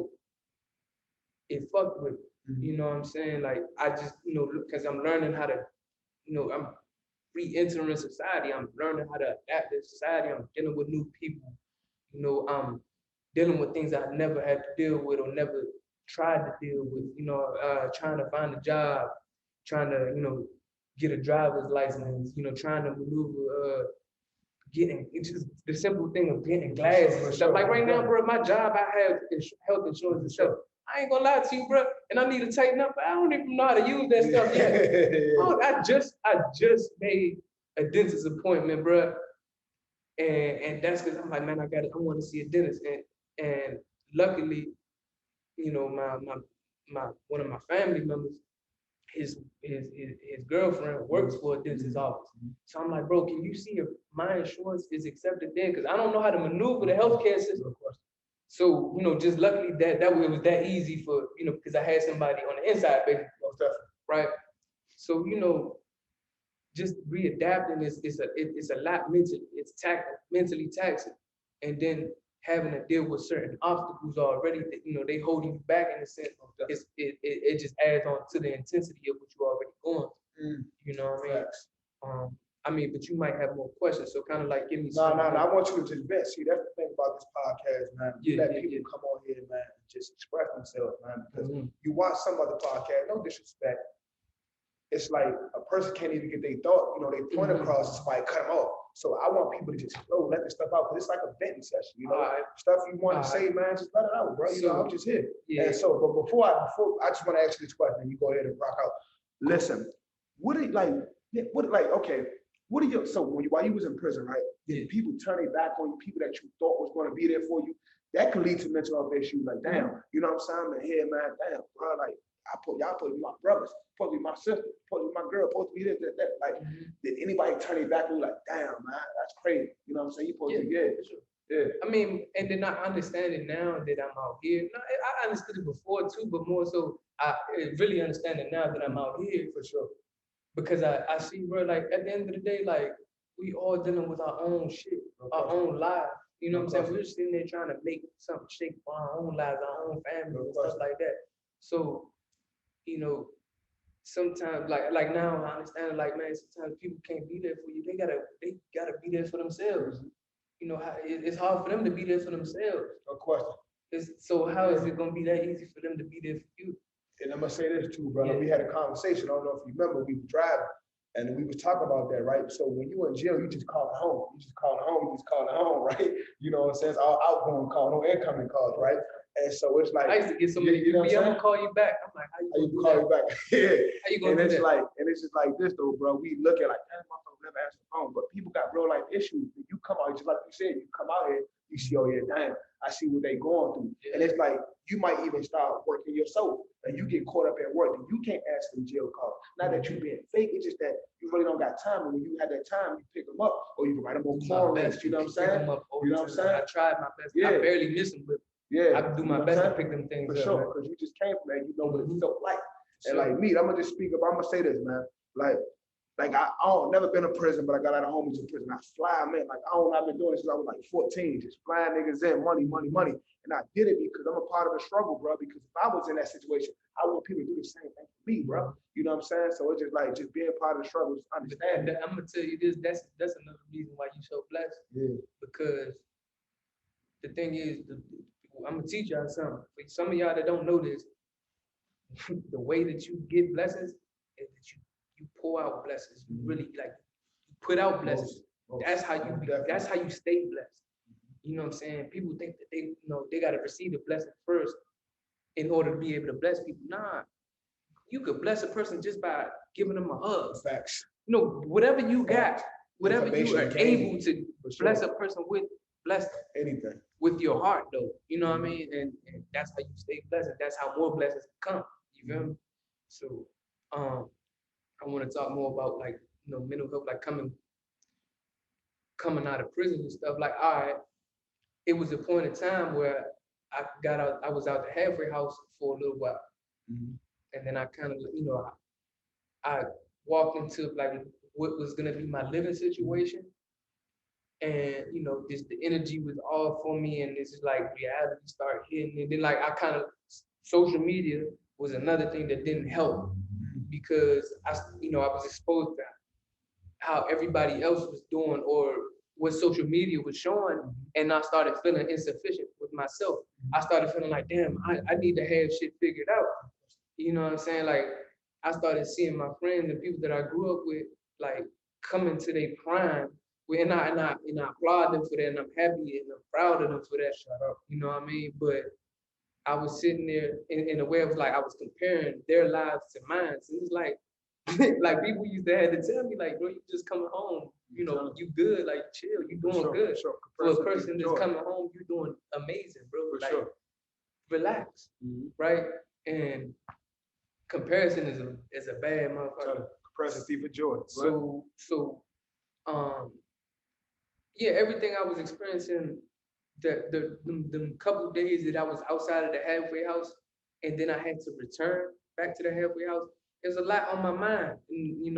it fucked with me. You know what I'm saying? Like I just, because I'm learning how to, I'm re-entering society. I'm learning how to adapt to society. I'm dealing with new people. I'm dealing with things I never had to deal with or never tried to deal with. Trying to find a job, trying to, get a driver's license. Trying to maneuver, getting, it's just the simple thing of getting glasses and stuff. Like right now, bro, my job, I have health insurance and stuff. I ain't gonna lie to you, bro, and I need to tighten up, but I don't even know how to use that stuff yet. Oh, I just made a dentist appointment, bro, and that's because I'm like, man, I want to see a dentist, and luckily, my one of my family members, his girlfriend works for a dentist's office. So I'm like, bro, can you see if my insurance is accepted there? Because I don't know how to maneuver the healthcare system. So, just luckily that it was that easy for, because I had somebody on the inside, baby, right? So, just readapting it's a lot mentally, mentally taxing. And then having to deal with certain obstacles already that, they holding you back in a sense. It just adds on to the intensity of what you already going through. You know what I mean? But you might have more questions, so kind of like give me some.
No, I want you to just vent. See, that's the thing about this podcast, man. Let people come on here, man, and just express themselves, man. Because you watch some other podcast, no disrespect, it's like a person can't even get their thought, they point across, somebody cut them off. So I want people to just flow, let this stuff out, because it's like a venting session, stuff you want to say, man, just let it out, bro. I'm just here. And so, but before I just want to ask you this question, you go ahead and rock out. Listen, so while you was in prison, right? Did people turn their back on you, people that you thought was going to be there for you? That can lead to mental health issues. Like, damn, you know what I'm saying? Man, here, man, damn, bro, like, y'all supposed to be my brothers, supposed to be my sister, supposed to be my girl, supposed to be this, that. Like, did anybody turn their back on you? Like, damn, man, that's crazy. You know what I'm saying? You supposed to be good. Yeah.
I mean, and then I understand it now that I'm out here. No, I understood it before too, but more so, I really understand it now that I'm out here.
For sure.
Because I see, bro, like at the end of the day, like we all dealing with our own shit, our own lives. You know what I'm saying? We're sitting there trying to make something shake for our own lives, our own family, and stuff like that. So, sometimes like now I understand, like, man, sometimes people can't be there for you. They gotta be there for themselves. It's hard for them to be there for themselves.
No question.
So how is it gonna be that easy for them to be there for you?
And I'm gonna say this too, brother. We had a conversation. I don't know if you remember. We were driving, and we was talking about that, right? So when you in jail, you just call it home. You just call it home, right? You know what I'm saying? It's all outgoing call, no incoming calls, right? And so it's like
I used to get so many people. I'm gonna call you back. I'm like, how you
gonna call you back? Yeah.
How you gonna
do
that?
And it's just like this though, bro. We look at like, damn, motherfucker never answer the phone, but people got real life issues. You come out, just like you said, you come out here, you see, oh yeah, damn, I see what they going through. And it's like you might even start working yourself, and you get caught up at work, and you can't answer the jail call. Not that you being fake, it's just that you really don't got time. And when you had that time, you pick them up, or you can write them on call list. You know what I'm saying? You know what I'm saying?
I tried my best. I barely miss them, but I do my best to pick them things
up. For sure, because you just came from that, you know what it felt like. And like me, I'm gonna just speak up. I'm gonna say this, man. Like I don't never been in prison, but I got out of homies in prison. I fly, man. Like I've been doing this since I was like 14, just flying niggas in, money. And I did it because I'm a part of the struggle, bro. Because if I was in that situation, I want people to do the same thing for me, bro. You know what I'm saying? So it's just like being part of the struggle, just understand.
I'm gonna tell you this. That's another reason why you so blessed.
Yeah.
Because the thing is, I'm gonna teach y'all something. For some of y'all that don't know this, the way that you get blessings is that you pour out blessings. You really like you put out blessings. That's how you that's how you stay blessed. You know what I'm saying? People think that they gotta receive the blessing first in order to be able to bless people. Nah, you could bless a person just by giving them a hug.
Facts.
Whatever you got, whatever you are able to bless a person with, bless
anything
with your heart though. You know what I mean? And that's how you stay blessed. That's how more blessings come. You feel me? So I want to talk more about like mental health, like coming out of prison and stuff. Like, all right, it was a point in time where I got out, I was out the halfway house for a little while. And then I kind of, I walked into like what was gonna be my living situation. And just the energy was all for me, and this is like reality started hitting. And then like I kind of social media was another thing that didn't help because I was exposed to how everybody else was doing or what social media was showing, and I started feeling insufficient with myself. I started feeling like, damn, I need to have shit figured out. You know what I'm saying? Like I started seeing my friends and people that I grew up with like coming to their prime. And I applaud them for that, and I'm happy and I'm proud of them for that. You know what I mean? But I was sitting there in a way of like I was comparing their lives to mine. So it was like like people used to have to tell me like, bro, you just coming home, you good, like chill, you doing good. For a person that's coming home, you doing amazing, bro. Like relax, right? And comparison is a bad motherfucker.
Comparison thief of joy.
So yeah, everything I was experiencing the couple days that I was outside of the halfway house, and then I had to return back to the halfway house. There's a lot on my mind, and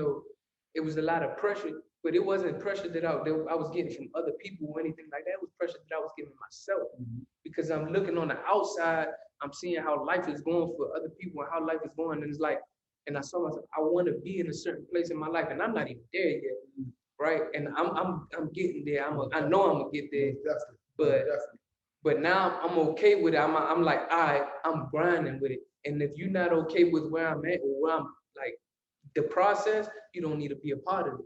it was a lot of pressure, but it wasn't pressure that I was getting from other people or anything like that. It was pressure that I was giving myself because I'm looking on the outside, I'm seeing how life is going for other people and how life is going, and it's like, and I saw myself, I want to be in a certain place in my life, and I'm not even there yet, right? And I'm getting there. I know I'm gonna get there, but now I'm okay with it. I'm like, all right, I'm grinding with it. And if you're not okay with where I'm at or where I'm like the process, you don't need to be a part of it.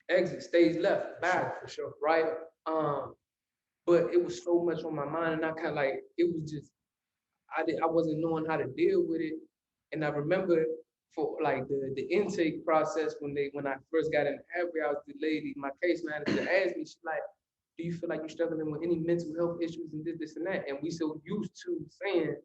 Exit, stage left, back,
for sure.
Right? But it was so much on my mind, and I kind of like it was just I wasn't knowing how to deal with it. And I remember for like the intake process when I first got in the halfway house, the lady, my case manager asked me, she's like, do you feel like you're struggling with any mental health issues and this and that? And we so used to saying,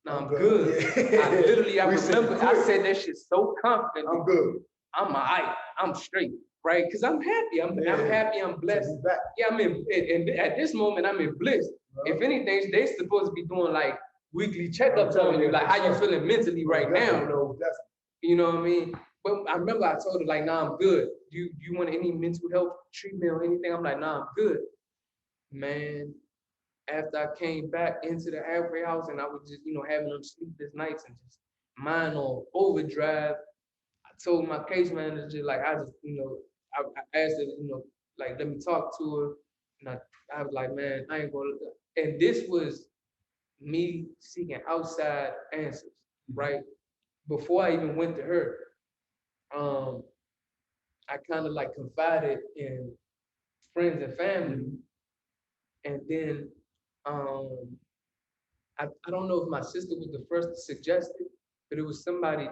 no, I'm good. Yeah. I remember I said that shit so confident.
I'm good.
I'm all right. I'm straight, right? Because I'm happy. I'm happy. I'm blessed. Yeah, and at this moment, I'm in bliss. If anything, they supposed to be doing like weekly checkups on you, like how you feeling mentally right now, though. You know what I mean? But I remember I told her like, nah, I'm good. You want any mental health treatment or anything? I'm like, nah, I'm good. Man, after I came back into the halfway house and I was just, having them sleepless nights and just mind on overdrive, I told my case manager, like, I just, I asked her, like, let me talk to her. And I was like, man, I ain't gonna, and this was me seeking outside answers, right? Before I even went to her, I kind of like confided in friends and family. And then I don't know if my sister was the first to suggest it, but it was somebody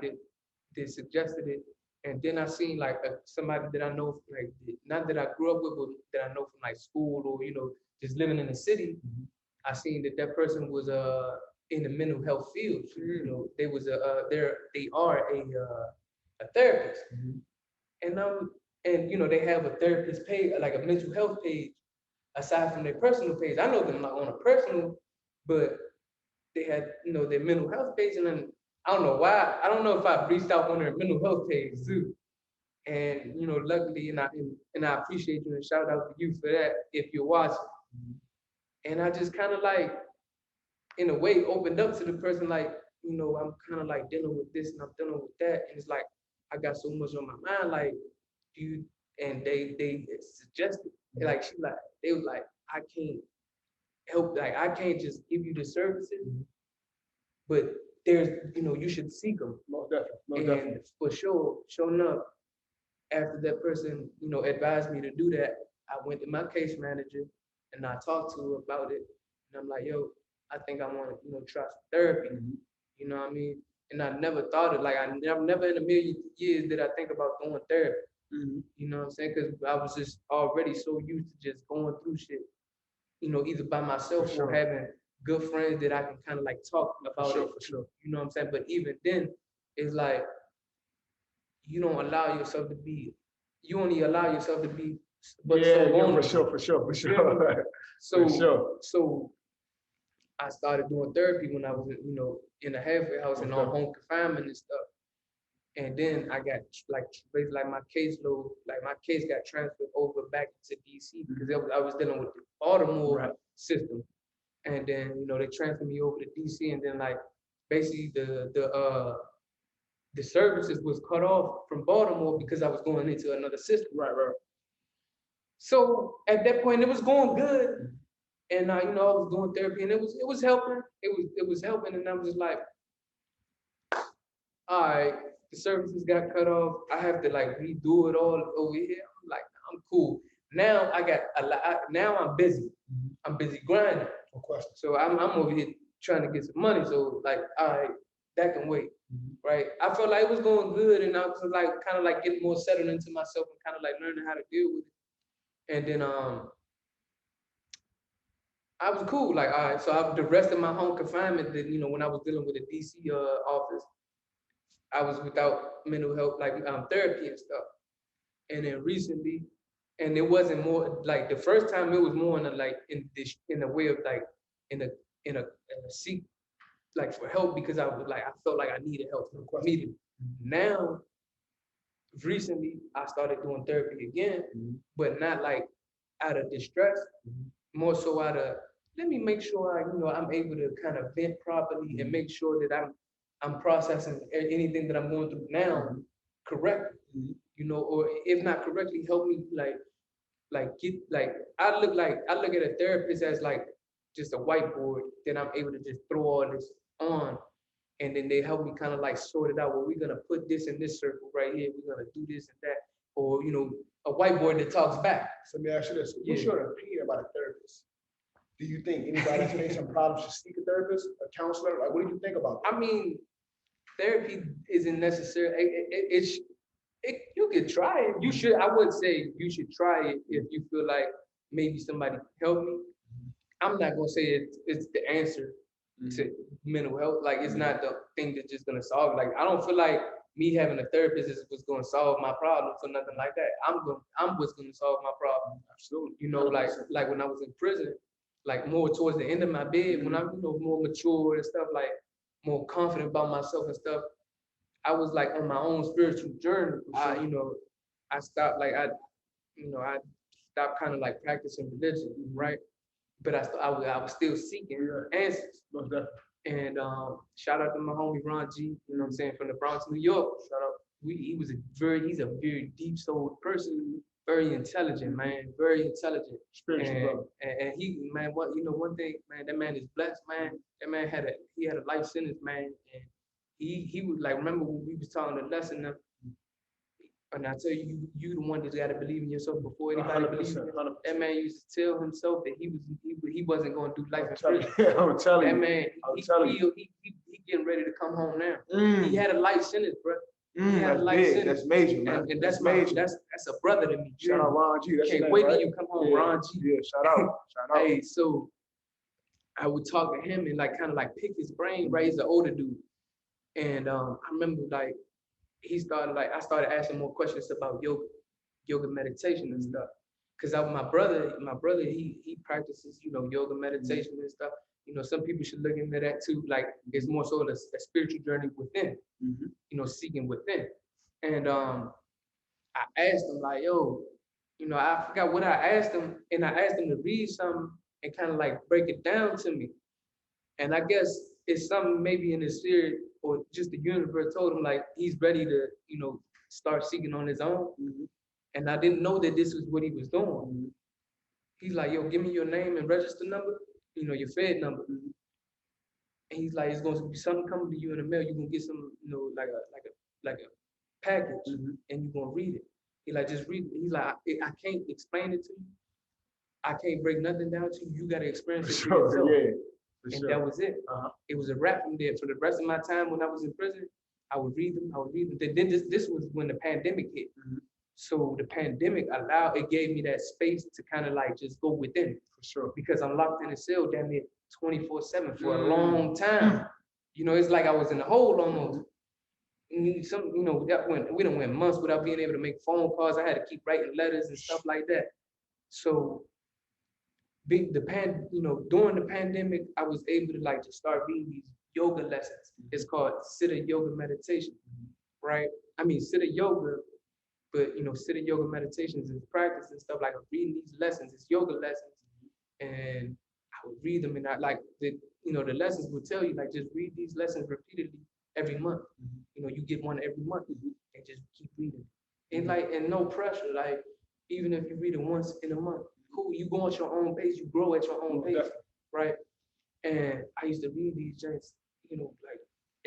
that suggested it. And then I seen like somebody that I know, like not that I grew up with, but that I know from like school or just living in the city. I seen that person was in the mental health field. They was they are a therapist, and they have a therapist page, like a mental health page, aside from their personal page. I know them not on a personal, but they had their mental health page, and then I don't know why. I don't know if I reached out on their mental health page too. And luckily, and I appreciate you and shout out to you for that if you're watching. And I just kind of like, in a way, opened up to the person like, I'm kind of like dealing with this and I'm dealing with that, and it's like I got so much on my mind. Like, and they suggested, like they was like, I can't. help. Like I can't just give you the services, but there's, you should seek them.
Most definitely. Most
And
definitely.
for sure, showing up after that person, advised me to do that, I went to my case manager and I talked to her about it. And I'm like, yo, I think I want to, try some therapy. You know what I mean? And I never thought it, like I never in a million years did I think about doing therapy. You know what I'm saying? Because I was just already so used to just going through shit, either by myself
For sure.
or having good friends that I can kind of like talk about
sure,
it.
for sure.
You know what I'm saying? But even then, it's like you don't allow yourself to be, you only allow yourself to be but so
Yeah,
vulnerable.
for sure, for sure, for
You feel me?
sure.
So,
For sure.
so I started doing therapy when I was, in a halfway house and on
Okay.
home confinement and stuff. And then I got like basically like my caseload, like my case got transferred over back to DC because I was dealing with the Baltimore
Right.
system. And then, they transferred me over to DC, and then like basically the services was cut off from Baltimore because I was going into another system.
Right.
So at that point, it was going good, and I was doing therapy, and it was helping. It was helping, and I was just like, all right, the services got cut off. I have to like redo it all over here. I'm like, I'm cool. Now I got a lot. Now I'm busy. I'm busy grinding.
No question.
So I'm over here trying to get some money. So like, all right, that can wait, right? I felt like it was going good, and I was like kind of like getting more settled into myself and kind of like learning how to deal with it. And then I was cool. Like, all right, so the rest of my home confinement, that when I was dealing with the DC office, I was without mental health, like therapy and stuff. And then recently, and it wasn't more like the first time. It was more in a like in a way of like in a seek like for help because I was like I felt like I needed help immediately. Now, recently, I started doing therapy again, but not like out of distress, more so out of let me make sure I'm able to kind of vent properly and make sure that I'm processing anything that I'm going through now correctly, or if not correctly, help me like get like I look at a therapist as like just a whiteboard that I'm able to just throw all this on, and then they help me kind of like sort it out. Well, we're gonna put this in this circle right here. We're gonna do this and that, or a whiteboard that talks back.
So let me ask you this: what's your opinion about a therapist? Do you think anybody facing problems should seek a therapist, a counselor? Like, what do you think about that?
I mean, therapy isn't necessary. You could try it. You should. I would say you should try it if you feel like maybe somebody can help me. I'm not gonna say it's the answer to mental health. Like it's not the thing that's just gonna solve it. Like I don't feel like me having a therapist is what's gonna solve my problems or nothing like that. I'm what's gonna solve my problem.
Absolutely.
Like when I was in prison, like more towards the end of my bed, when I'm more mature and stuff, like more confident about myself and stuff. I was like on my own spiritual journey. I stopped I stopped kind of like practicing religion, right? But I was still seeking answers. And shout out to my homie Ron G, you know what I'm saying, from the Bronx, New York. Shout out. He's a very deep souled person, very intelligent, man, very intelligent.
Spiritual,
and he, man, one thing, man, that man is blessed, man. That man had a life sentence, man, and he was like, remember when we was talking the lesson, and I tell you, you the one that's got to believe in yourself before anybody believes in you. That man used to tell himself that he wasn't going to do life in prison.
I'm telling you.
That man, he getting ready to come home now. He had a life sentence, bro.
That's big. That's major, man.
And that's major. That's a brother to me.
Shout out Ron G. That's
can't wait till you come home, Ron G.
Yeah, shout out.
Hey, so I would talk to him and like kind of like pick his brain, right? He's an older dude. And I remember like I started asking more questions about yoga meditation and stuff. Cause my brother, he practices, yoga meditation and stuff. Some people should look into that too. Like it's more so a spiritual journey within, seeking within. And I asked him like, yo, I forgot what I asked him, and I asked him to read something and kind of like break it down to me. And I guess it's something maybe in his spirit or just the universe told him like he's ready to, start seeking on his own. And I didn't know that this was what he was doing. He's like, yo, give me your name and register number. your Fed number. And he's like, it's going to be something coming to you in the mail. You're gonna get some, like a package, and you're gonna read it. He like, just read it. He's like, I can't explain it to you. I can't break nothing down to you. You gotta experience it for yourself. And that was it. It was a wrap from there. For the rest of my time when I was in prison, I would read them. Then this was when the pandemic hit. So the pandemic it gave me that space to kind of like just go within.
For sure.
Because I'm locked in a cell damn near 24/7 for a long time. It's like I was in a hole almost. We done went months without being able to make phone calls. I had to keep writing letters and stuff like that. So during the pandemic, I was able to like just start reading these yoga lessons. It's called Siddha Yoga Meditation, right? I mean, Siddha Yoga, but Siddha Yoga meditations is practice and stuff. Like I'm reading these lessons, it's yoga lessons, and I would read them, and I like the lessons would tell you like just read these lessons repeatedly every month. You get one every month, and just keep reading. And no pressure. Like even if you read it once in a month, cool. You go at your own pace. You grow at your own pace, right? And I used to read these joints, like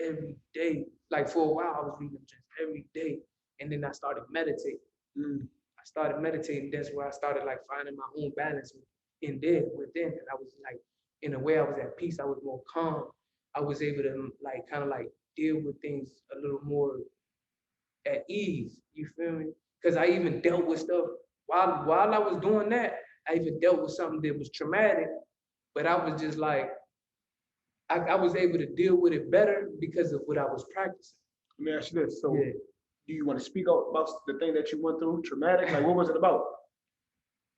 every day. Like for a while, I was reading them just every day, and then I started meditating. I started meditating. That's where I started like finding my own balance within. And I was like, in a way, I was at peace. I was more calm. I was able to like kind of like deal with things a little more at ease. You feel me? Because I even dealt with stuff while I was doing that. I even dealt with something that was traumatic, but I was just like, I was able to deal with it better because of what I was practicing.
Let me ask you this. So do you want to speak about the thing that you went through, traumatic? Like, what was it about?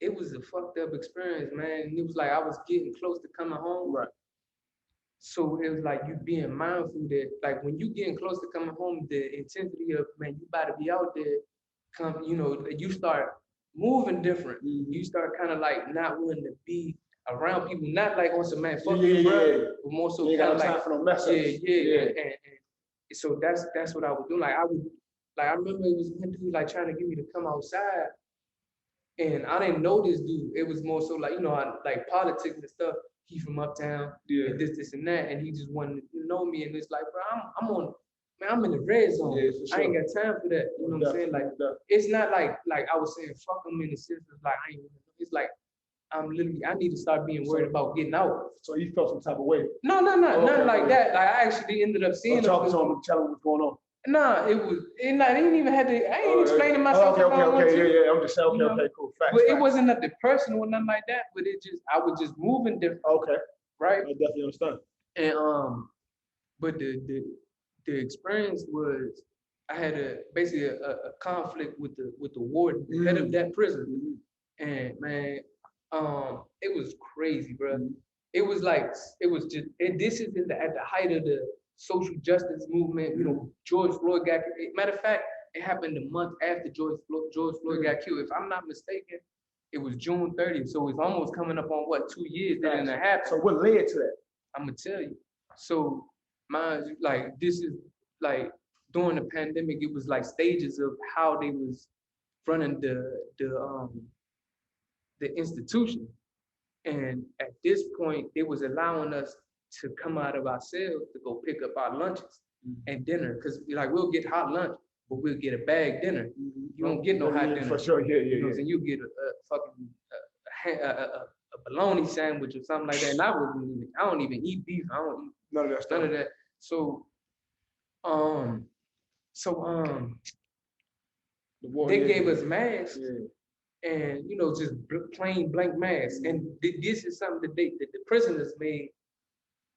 It was a fucked up experience, man. And it was like I was getting close to coming home.
Right.
So it was like you being mindful that like when you getting close to coming home, the intensity of, man, you about to be out there, you start moving different. You start kind of like not wanting to be around people, not like on some man, fuck you, bro, but more so kind of like,
for no mess ups.
And so that's what I was doing. Like I remember it was one dude like trying to get me to come outside, and I didn't know this dude. It was more so like I like politics and stuff. He from uptown, and this and that, and he just wanted to know me. And it's like, bro, I'm in the red zone. I ain't got time for that. You know what I'm saying? Like, it's not like I was saying fuck him in the sense of like it's like I need to start being worried about getting out.
So you felt some type of way?
No, nothing like that. Like I actually ended up seeing him.
Talking to him, telling him what's going on.
Nah, I didn't even have to. I ain't explaining myself.
Okay. I'm just saying, okay, cool. Facts,
but it wasn't nothing personal or nothing like that. But I was just moving different.
Okay.
Right.
I definitely understand.
And but the experience was I had basically a conflict with the warden, the head of that prison, and man, it was crazy, bro. It was just this is at the height of the social justice movement. George Floyd got. Matter of fact, it happened a month after George Floyd got killed. If I'm not mistaken, it was June 30th. So it's almost coming up on 2 years that it happened.
So what led to that?
I'm gonna tell you. So this is like during the pandemic, it was like stages of how they was running the institution. And at this point, they was allowing us to come out of our cells to go pick up our lunches and dinner. Because like we'll get hot lunch, but we'll get a bag dinner. You won't get no hot dinner.
For sure, yeah.
And you get a bologna sandwich or something like that. And I don't even eat beef. I don't eat
none of that stuff.
None of that. So they gave us masks. And just plain blank masks. And this is something that the prisoners made,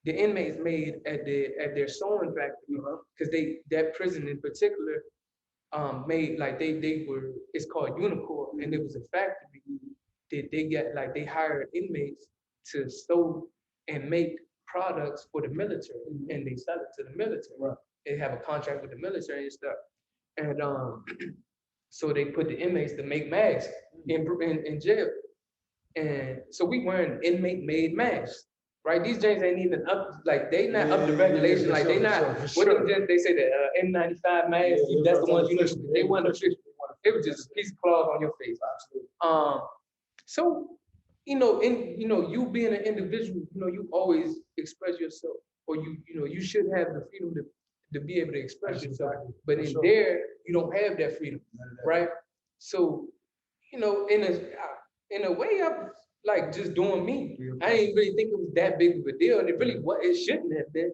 the inmates made at their sewing factory, because that prison in particular made like they were, it's called Unicorn, and it was a factory that they hired inmates to sew and make products for the military, and they sell it to the military.
Right.
They have a contract with the military and stuff, and so they put the inmates to make masks in jail. And so we wearing inmate-made masks, right? These James ain't even up, like they not up to regulation, like they not, they say the N95 masks, that's the ones they want to fix. It was just a piece of cloth on your face.
Absolutely.
So you being an individual, you always express yourself, or you should have the freedom to be able to express yourself. But in there, you don't have that freedom, right? So, in a way, I'm like just doing me. I didn't really think it was that big of a deal, and it shouldn't have been.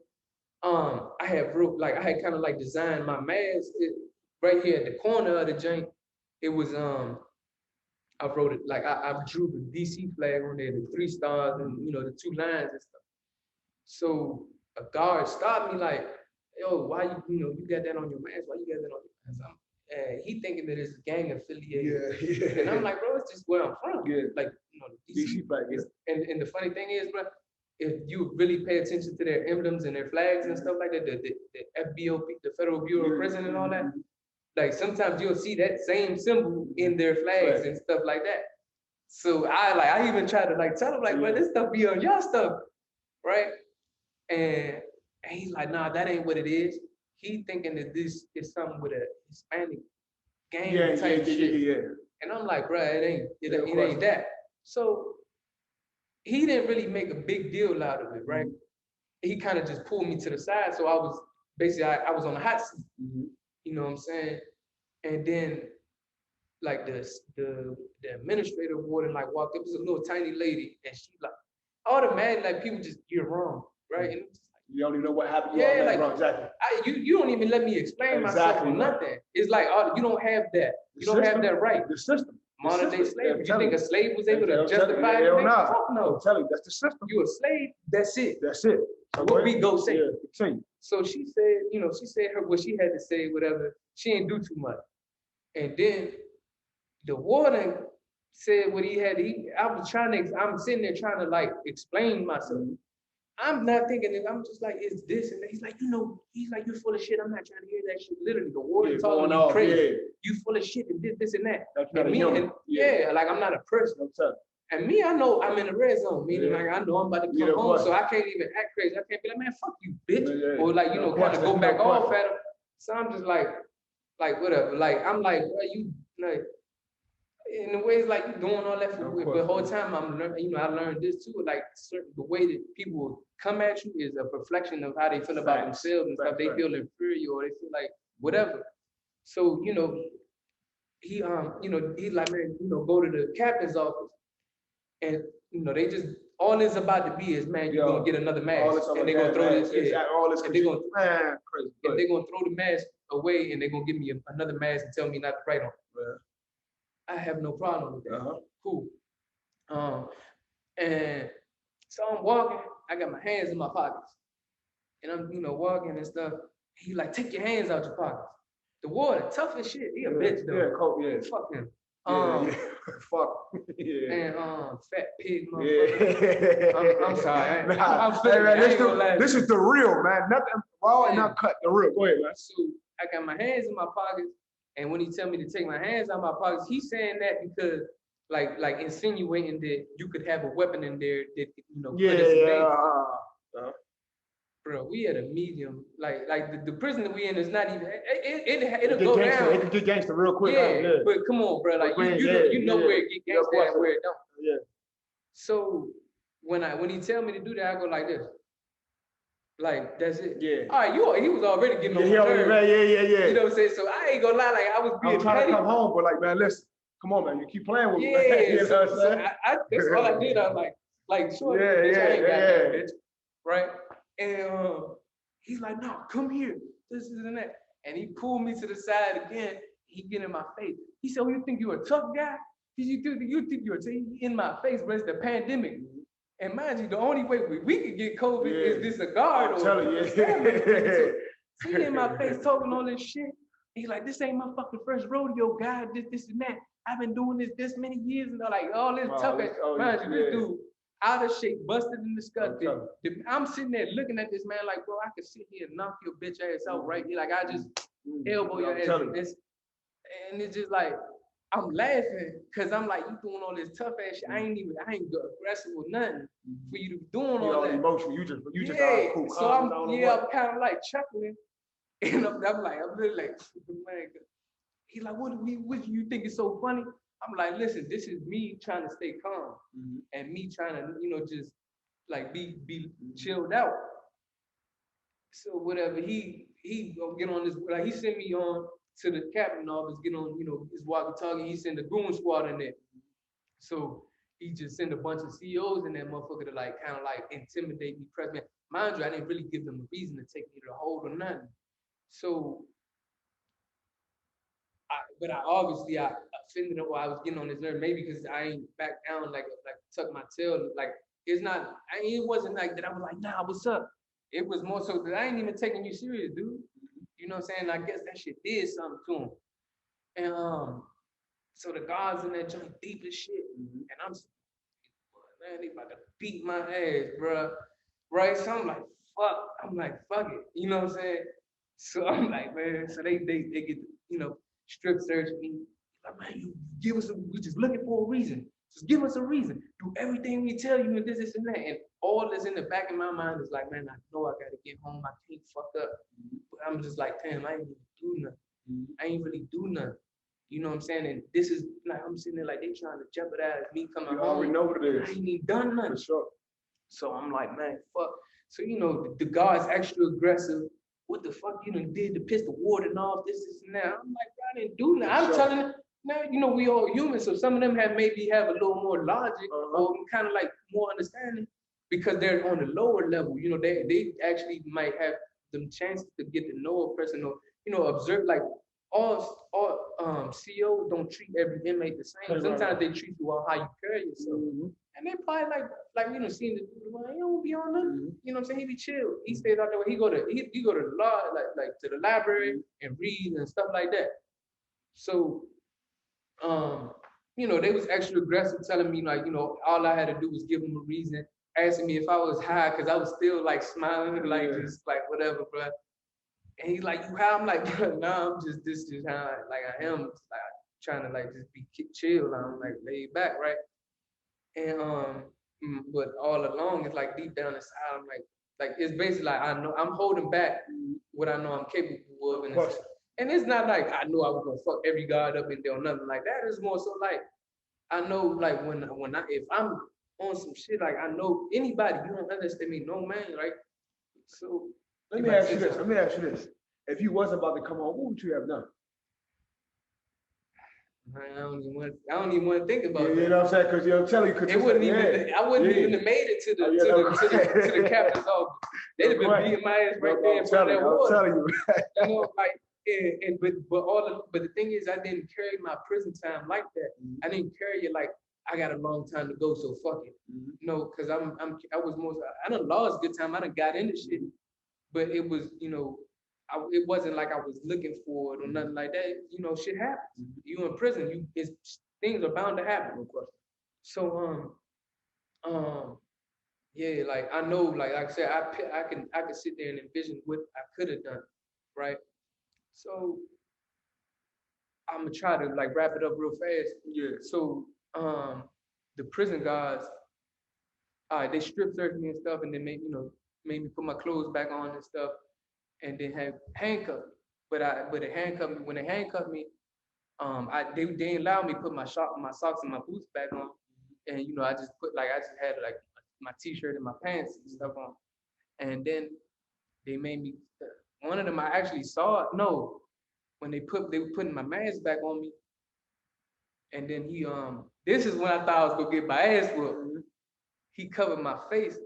I had kind of like designed my mask right here at the corner of the joint. It was I wrote it like I drew the DC flag on there, the 3 stars and the 2 lines and stuff. So a guard stopped me like, yo, why you got that on your mask? Why you got that on your mask? And he thinking that it's gang affiliated. Yeah. And I'm like, bro, it's just where I'm from. Yeah. Like, the DC flag. Yeah. And the funny thing is, bro, if you really pay attention to their emblems and their flags and stuff like that, the FBO, the Federal Bureau of Prison and all that, like sometimes you'll see that same symbol in their flags and stuff like that. So I even try to like tell him like, well, this stuff be on y'all stuff, right? And he's like, nah, that ain't what it is. He thinking that this is something with a Hispanic gang type shit. Yeah. And I'm like, bro, it ain't that. So he didn't really make a big deal out of it, right? He kind of just pulled me to the side. So I was basically I was on the hot seat. You know what I'm saying? And then like the administrative warden like walked up. It was a little tiny lady, and she like automatically like people just get wrong, right? And
you don't even know what happened.
Yeah, like wrong. Exactly. You don't even let me explain myself or nothing. It's like you don't have that. You don't have that right.
The system.
Modern day slavery. You think a slave was able to justify
anything? Fuck
no.
I'm telling you, that's the system.
You a slave, that's it.
That's it.
So what we go say.
Yeah,
so she said, what she had to say, whatever. She didn't do too much. And then the warden said what he had. I'm sitting there trying to like explain myself. I'm not thinking that. I'm just like, it's this and that. He's like, you're full of shit. I'm not trying to hear that shit. Literally, the warden talking you crazy. Yeah. You full of shit and this and that. And me, like I'm not a person. And me, I know I'm in the red zone. Meaning, like I know I'm about to come home, so I can't even act crazy. I can't be like, man, fuck you, bitch, or like kind of go back off at him. So I'm just like whatever. Like I'm like, well, you like. In the ways like you doing all that for but the whole time I'm learning, I learned this too. Like the way that people come at you is a reflection of how they feel about themselves and stuff. They feel inferior or they feel like whatever. So he he's like, man, go to the captain's office, and they just all it's about to be is, man, you're gonna get another mask, and they're gonna throw this, and they're gonna throw the mask away, and they're gonna give me another mask and tell me not to write on it. I have no problem with that. Cool. And so I'm walking. I got my hands in my pockets, and I'm walking and stuff. He like, take your hands out your pockets. The warden, tough as shit. He a bitch though. Fuck him.
Fuck. Yeah.
And fat pig motherfucker. I'm sorry. I'm feeling.
This is the real, man. Nothing raw and not cut. The real. Go ahead, man.
So I got my hands in my pockets. And when he tell me to take my hands out of my pockets, he's saying that because, like insinuating that you could have a weapon in there that Bro, we at a medium, like the prison that we in is not even. It'll go down.
It can get gangster real quick.
Yeah, but come on, bro. Like you know where it get gangster and where it don't.
Yeah.
So when he tell me to do that, I go like this. Like, that's it.
Yeah.
All right, he was already getting on my nerves.
Yeah.
You know what I'm saying? So I ain't gonna lie, like I was being
trying
petty.
to come home, but like, man, listen, come on, man, you keep playing with me.
Yeah, so that's all I did. I was like, sure, bitch, I ain't got that, bitch. Right? And he's like, no, come here. This and that. And he pulled me to the side again. He get in my face. He said, oh, you think you're a tough guy? You think you're in my face, but it's the pandemic. And mind you, the only way we could get COVID is this a guard or so he in my face talking all this shit. He's like, this ain't my fucking first rodeo, guy. This and that. I've been doing this many years, and they're like, all this tough ass. Mind you, this dude out of shape, busted and disgusted. I'm sitting there looking at this man like, bro, I could sit here and knock your bitch ass out right here. Like I just elbow your ass. And it's just like, I'm laughing because I'm like, you doing all this tough ass shit. I ain't aggressive or nothing for you to be doing all that.
Emotional. You just
cool. So I'm kind of like chuckling, and I'm literally like, man. He's like, what do you think is so funny? I'm like, listen, this is me trying to stay calm and me trying to, just like be chilled out. So whatever he gonna get on this, like he sent me on to the captain office, get on, his walkie-talkie. He sent the goon squad in there. So he just sent a bunch of CEOs in that motherfucker to like kind of like intimidate me, press me. Mind you, I didn't really give them a reason to take me to the hold or nothing. So but I obviously I offended him or I was getting on his nerve, maybe because I ain't back down like tuck my tail. Like it's not, it wasn't like that I was like, nah, what's up? It was more so that I ain't even taking you serious, dude. You know what I'm saying? I guess that shit did something to him. And so the guards in that joint deep as shit. And I'm man, they about to beat my ass, bro. Right? So I'm like, fuck. I'm like, fuck it. You know what I'm saying? So I'm like, man, so they get, strip search me. Like, man, you give us we just looking for a reason. Just give us a reason. Do everything we tell you and this and that. And all that's in the back of my mind is like, man, I know I gotta get home. I can't fuck up. But I'm just like, damn, I ain't really do nothing. I ain't really do nothing. You know what I'm saying? And this is like I'm sitting there like they trying to jeopardize me coming home.
You already know what it is.
I ain't even done nothing.
For sure.
So I'm like, man, fuck. So the guard's extra aggressive. What the fuck you done did to piss the warden off? This and that. I'm like, I didn't do nothing. I'm telling them, now we all human, so some of them maybe have a little more logic or kind of like more understanding because they're on the lower level. They actually might have them chances to get to know a person or observe like all CEOs don't treat every inmate the same. Sometimes they treat you on how you carry yourself. And they probably like seeing the dude, like, he don't be on nothing. You know what I'm saying? He be chill. He stays out there. He go to the law, like to the library and read and stuff like that. So they was extra aggressive telling me like, all I had to do was give them a reason, asking me if I was high, because I was still like smiling, like just like whatever, bro. And he's like, you high? I'm like, bro, nah, this is how I am, like trying to like just be chill. I'm like laid back, right? And but all along it's like deep down inside, I'm like it's basically like I know I'm holding back what I know I'm capable of, and it's not like I know I was gonna fuck every guard up in there or nothing like that. It's more so like I know like if I'm on some shit, like I know anybody, you don't understand me, no man, right? So
let me ask you this. If you wasn't about to come home, what would you have done?
I don't even want to think about that.
You know what I'm saying? Because I'm telling you,
it wouldn't even. I wouldn't even have made it to the captain's office. They'd have been beating my ass right there in front of that water.
I'm telling you.
But the thing is, I didn't carry my prison time like that. I didn't carry it like I got a long time to go, so fuck it. No, because I was more. I done lost good time. I done got into shit, but it was it wasn't like I was looking for it or nothing like that. Shit happens. You in prison, things are bound to happen. So yeah, like I know, like I said, I can sit there and envision what I could have done, right? So I'm gonna try to like wrap it up real fast.
Yeah.
So the prison guards, they strip searched me and stuff, and then made me put my clothes back on and stuff. And then have handcuffed me. But they handcuffed me. When they handcuffed me, they didn't allow me to put my socks and my boots back on. And I just had like my t-shirt and my pants and stuff on. And then they made me. One of them I actually saw it. No, when they were putting my mask back on me. And then this is when I thought I was gonna get my ass whooped. He covered my face.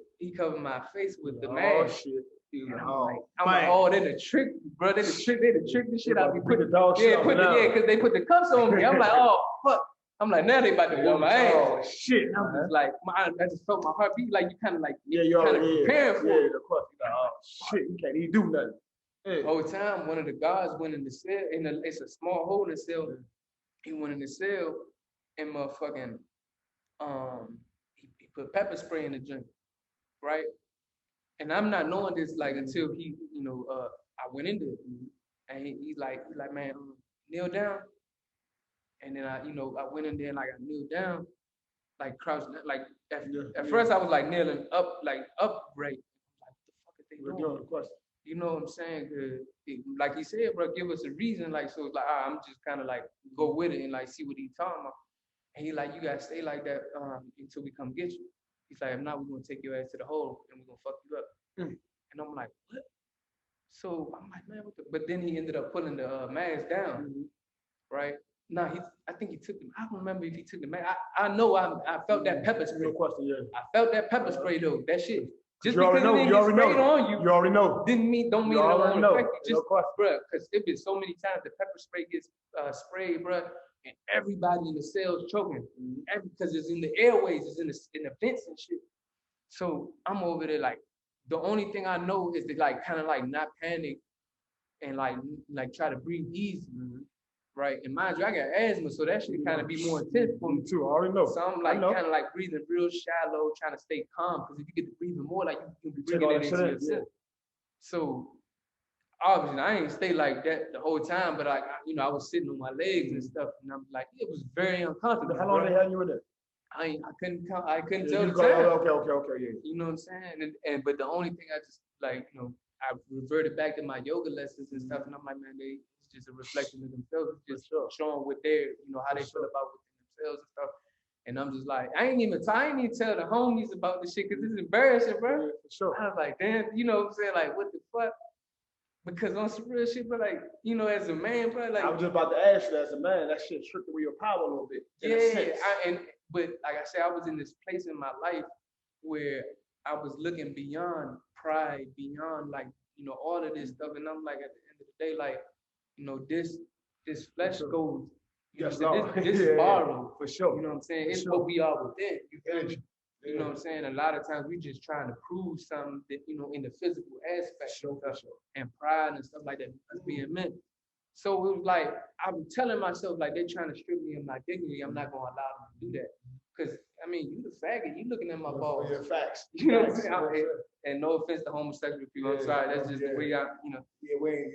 With the mask.
Oh shit.
I'm like, oh, they the trick, bro. They the trick the shit out of me. Because they put the cuffs on me. I'm like, oh fuck. I'm like, now they about to whoop my ass.
Oh shit.
I'm just like, I just felt my heart beat like you kind of like preparing for it.
Oh shit, you can't even do nothing.
Yeah. Over time, one of the guards went in the cell. It's a small holding cell. He went in the cell and motherfucking he put pepper spray in the drink, right? And I'm not knowing this like until he, I went into it, and he's like, man, kneel down. And then I went in there and like I kneeled down, like crouched, like at first I was like kneeling up, like upright. Like, what the fuck are they doing? You know what I'm saying? Like he said, bro, give us a reason. Like so, like I'm just kind of like go with it and like see what he's talking about. And he like, you gotta stay like that until we come get you. He's like, if not, we're gonna take your ass to the hole and we're gonna fuck you up.
Mm.
And I'm like, what? So I'm like, man, what the? But then he ended up pulling the mask down, right? Nah, I think he took them. I don't remember if he took the mask. I know I felt that pepper spray.
No question, yeah.
I felt that pepper spray though. That shit. Just
You
because
already know.
it
You
didn't get
already
sprayed
know.
on you,
You already know.
don't mean it
You
don't
already
want to
know.
affect you.
No
Just,
question.
bruh, because it been so many times the pepper spray gets sprayed, bruh, and everybody in the cell's choking. Because it's in the airways, it's in the vents and shit. So I'm over there like, the only thing I know is to like kind of like not panic and like try to breathe easy. Right, and mind you, I got asthma, so that should kind of be more intense for me.
Me too. I already know.
So I'm like kind of like breathing real shallow, trying to stay calm. Because if you get to breathing more, like you'll be bringing it into yourself. So obviously, I ain't stay like that the whole time, but like I was sitting on my legs and stuff, and I'm like, it was very uncomfortable.
How long they had you in there?
I couldn't count. I couldn't tell the
Okay,
time.
okay, yeah.
You know what I'm saying? And but the only thing I just like, I reverted back to my yoga lessons and stuff, and I'm like, man, it's just a reflection of themselves, it's just showing what they're, how they feel about within themselves and stuff. And I'm just like, I ain't even tell the homies about this shit because it's embarrassing, bro.
Yeah, for sure.
I was like, damn, you know what I'm saying? Like, what the fuck? Because on some real shit, but like, as a man, bro, like
I was just about to ask you, as a man, that shit stripped away your power a little bit.
But like I said, I was in this place in my life where I was looking beyond pride, beyond like, all of this stuff. And I'm like, at the end of the day, like, this flesh goes,
Yes,
this borrowed.
For sure.
You know what I'm saying? It's
sure.
what we are within. You feel me?
Yeah.
You know what I'm saying? A lot of times we just trying to prove something that, in the physical aspect of stuff and pride and stuff like that, us being men. So it was like, I was telling myself, like, they're trying to strip me of my dignity. I'm not going to allow them to do that. Because, I mean, you the faggot, you looking at my balls.
Yeah, facts.
You know what I'm saying? And no offense to homosexual people, I'm sorry, that's just the way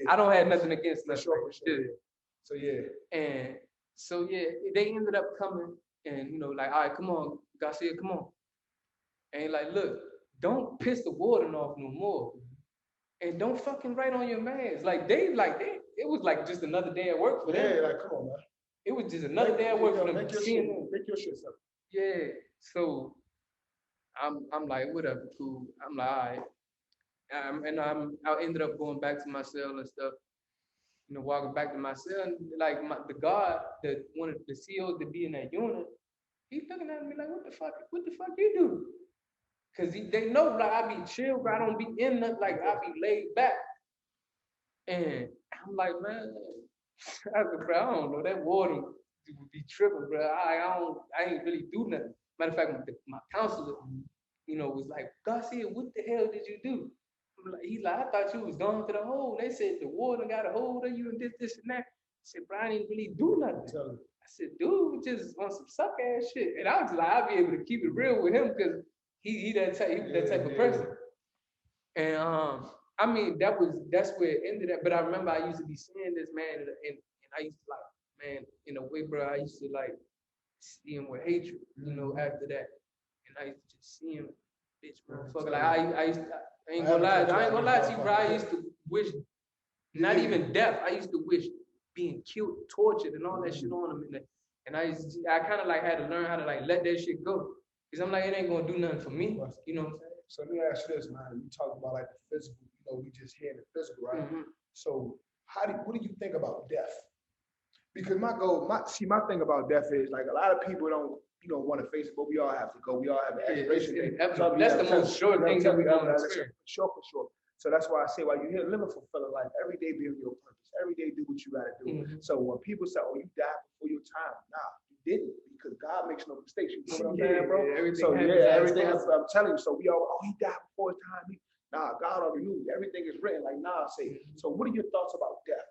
I don't have nothing against that.
For sure. So, yeah.
And so, yeah, they ended up coming and, like, all right, come on, Garcia, come on. And like, look, don't piss the warden off no more. And don't fucking write on your mans. It was like just another day at work for them.
Yeah, like, come on, man.
It was just another day at work for them.
Make your shit up.
Yeah. So I'm like, whatever, cool. I'm like, all right. I ended up going back to my cell and stuff. Walking back to my cell, and like the guard, one of the CEOs that be in that unit, he looking at me like, what the fuck you do? Cause they know like I be chill, bro. I don't be in nothing, like I be laid back. And I'm like, man, I don't know. That warden would be tripping, bro. I ain't really do nothing. Matter of fact, my counselor, was like, Garcia, what the hell did you do? He's like, I thought you was going to the hole. They said the warden got a hold of you and this and that. I said, bro, I didn't really do nothing. I said, dude, just on some suck ass shit. And I was like, I'll be able to keep it real with him because he was that type of person. And I mean, that's where it ended up. But I remember I used to be seeing this man, and I used to like, man, in a way, bro, I used to like see him with hatred, after that. And I used to just see him, bitch, motherfucker. Like I ain't gonna lie to you, bro. I used to wish, not even death. I used to wish being killed, tortured, and all that shit on him. And I kind of like had to learn how to like let that shit go. Cause I'm like, it ain't gonna do nothing for me. You know what I'm saying?
So let me ask you this, man. You talk about like the physical, we just hear the physical, right?
Mm-hmm.
So what do you think about death? Because my thing about death is like a lot of people don't want to face it, but we all have to go. We all have an expiration date.
That's the most sure thing that we don't experience.
For sure. So that's why I say, while you're here living fulfilling life, every day be on your purpose. Every day do what you gotta do.
Mm-hmm.
So when people say, "Oh, you died before your time," nah, you didn't, because God makes no mistakes. You know what I'm saying, bro? Everything. I'm telling you. So we all, he died before his time. Nah, God already knew. Everything is written, like Nas say. So what are your thoughts about death?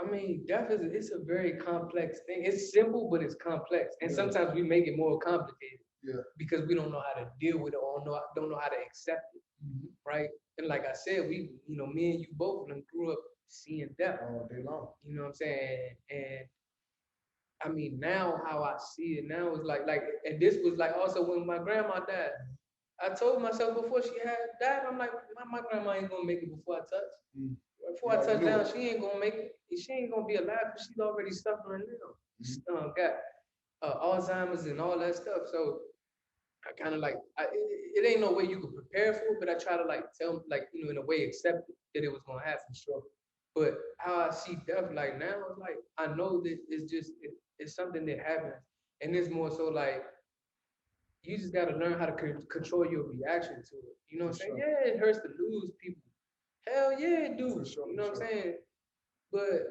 I mean, death it's a very complex thing. It's simple, but it's complex, and sometimes we make it more complicated.
Yeah.
Because we don't know how to deal with it or don't know how to accept it, right? And like I said, me and you both grew up seeing death
all day long.
You know what I'm saying? And I mean, now how I see it now is like, and this was like also when my grandma died. I told myself before she had died, I'm like, my grandma ain't gonna make it before I touch. Before I touch down, she ain't gonna make it. She ain't gonna be alive because she's already suffering now. God. Alzheimer's and all that stuff. So I kind of like, it ain't no way you could prepare for it, but I try to like tell, like, in a way, accept it, that it was gonna happen. Sure. But how I see death like now, it's like I know that it's just it's something that happens, and it's more so like you just got to learn how to control your reaction to it. You know what I'm saying?
Sure.
Yeah, it hurts to lose people. Hell yeah, it do.
Sure,
You know what I'm
sure.
saying? But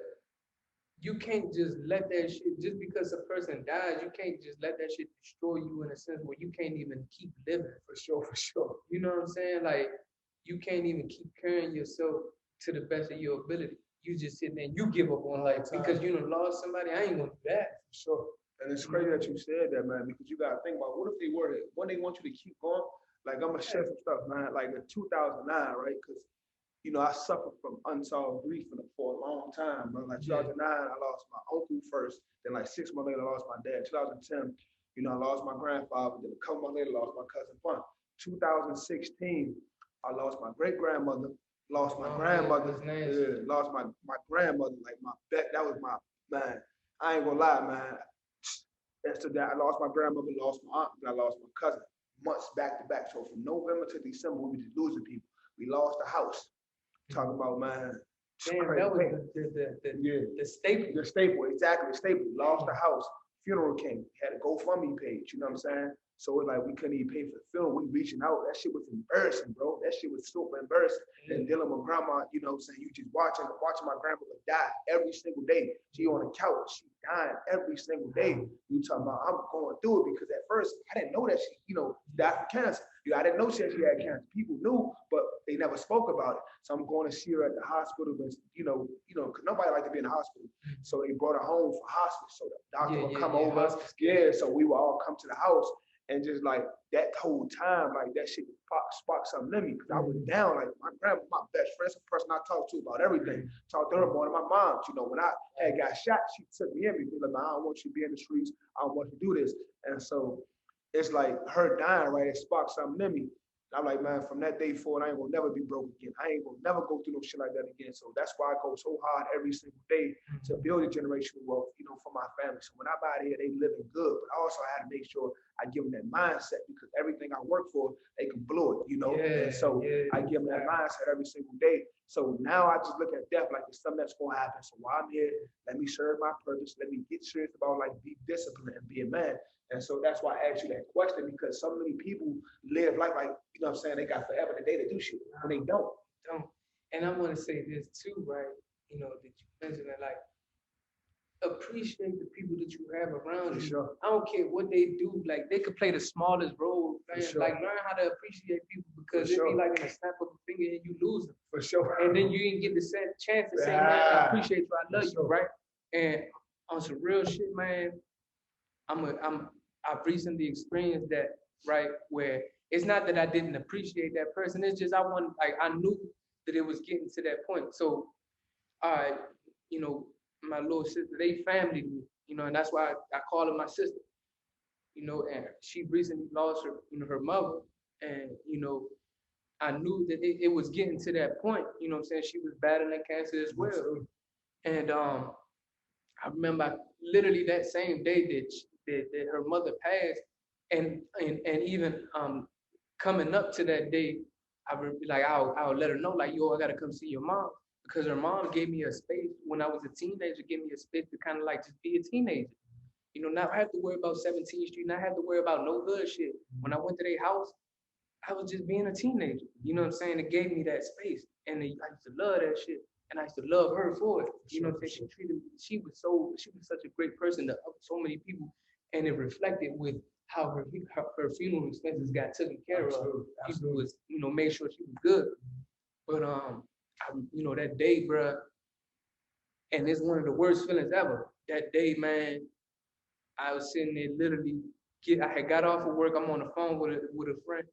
you can't just let that shit, just because a person dies, you can't just let that shit destroy you in a sense where you can't even keep living.
For sure, for sure.
You know what I'm saying? Like, you can't even keep carrying yourself to the best of your ability. You just sitting there, you give up on life because you done lost somebody. I ain't gonna do that.
For sure. And it's crazy that you said that, man, because you gotta think about what if they were to, when they want you to keep going. Like I'm gonna share some stuff, man. Like in 2009, right? Because I suffered from unsolved grief for a long time, bro. Like 2009, I lost my uncle first. Then like 6 months later, I lost my dad. 2010, I lost my grandfather. Then a couple months later, I lost my cousin Fun. 2016, I lost my great grandmother. Lost my grandmother. Yeah, lost my grandmother. Like that was my man. I ain't gonna lie, man. After that, I lost my grandmother, lost my aunt, and I lost my cousin. Months back to back. So from November to December, we were just losing people. We lost the house. Talking about, man.
Damn, that was the staple.
The staple, exactly. The staple. Lost the house. Funeral came. Had a GoFundMe page. You know what I'm saying? So it's like we couldn't even pay for the film. We reaching out. That shit was embarrassing, bro. That shit was super embarrassing. And dealing with grandma, you know what I'm saying? You just watching my grandmother die every single day. She on the couch. She dying every single day. You talking about, I'm going through it because at first I didn't know that she, died from cancer. I didn't know she had cancer. People knew, but they never spoke about it. So I'm going to see her at the hospital, because nobody like to be in the hospital. So they brought her home for hospice. So the doctor would come over. So we would all come to the house. And just like that whole time, like that shit sparked something in me, because I was down. Like my grandma, my best friend, the person I talked to about everything. Talked to her more than my mom. When I had got shot, she took me in because like, I don't want you to be in the streets. I don't want you to do this. And so it's like her dying, right? It sparked something in me. I'm like, man, from that day forward, I ain't gonna never be broke again. I ain't gonna never go through no shit like that again. So that's why I go so hard every single day to build a generational wealth, for my family. So when I'm out here, they living good. But I also had to make sure I give them that mindset, because everything I work for, they can blow it, And so I give them that mindset every single day. So now I just look at death like it's something that's gonna happen. So while I'm here, let me serve my purpose. Let me get serious about like be disciplined and be a man. And so that's why I asked you that question, because so many people live life like, what I'm saying, they got forever today to do shit, and they don't.
And I want to say this too, right? That you mentioned that, like, appreciate the people that you have around you.
Sure.
I don't care what they do. Like, they could play the smallest role.
Sure.
Like, learn how to appreciate people, because it'd be like in a snap of a finger and you lose them.
For sure.
And then you didn't get the chance to say, man, I appreciate you, I love you, right? And on some real shit, man, I've recently experienced that, right, where it's not that I didn't appreciate that person. It's just I knew that it was getting to that point. So, my little sister, they family me, and that's why I call her my sister. And she recently lost her mother, and I knew that it was getting to that point. You know what I'm saying? She was battling cancer as well, and I remember literally that same day that her mother passed, and even coming up to that day, I'll let her know, like, yo, I gotta come see your mom, because her mom gave me a space when I was a teenager, gave me a space to kind of like just be a teenager, not have to worry about 17th Street, not have to worry about no good shit. When I went to their house, I was just being a teenager. You know what I'm saying? It gave me that space, and I used to love that shit. And I used to love her for it. You know what I'm saying? She was such a great person to so many people, and it reflected with how her funeral expenses got taken care of. People was, made sure she was good. But that day, bruh, and it's one of the worst feelings ever. That day, man, I was sitting there literally, I had got off of work, I'm on the phone with a friend,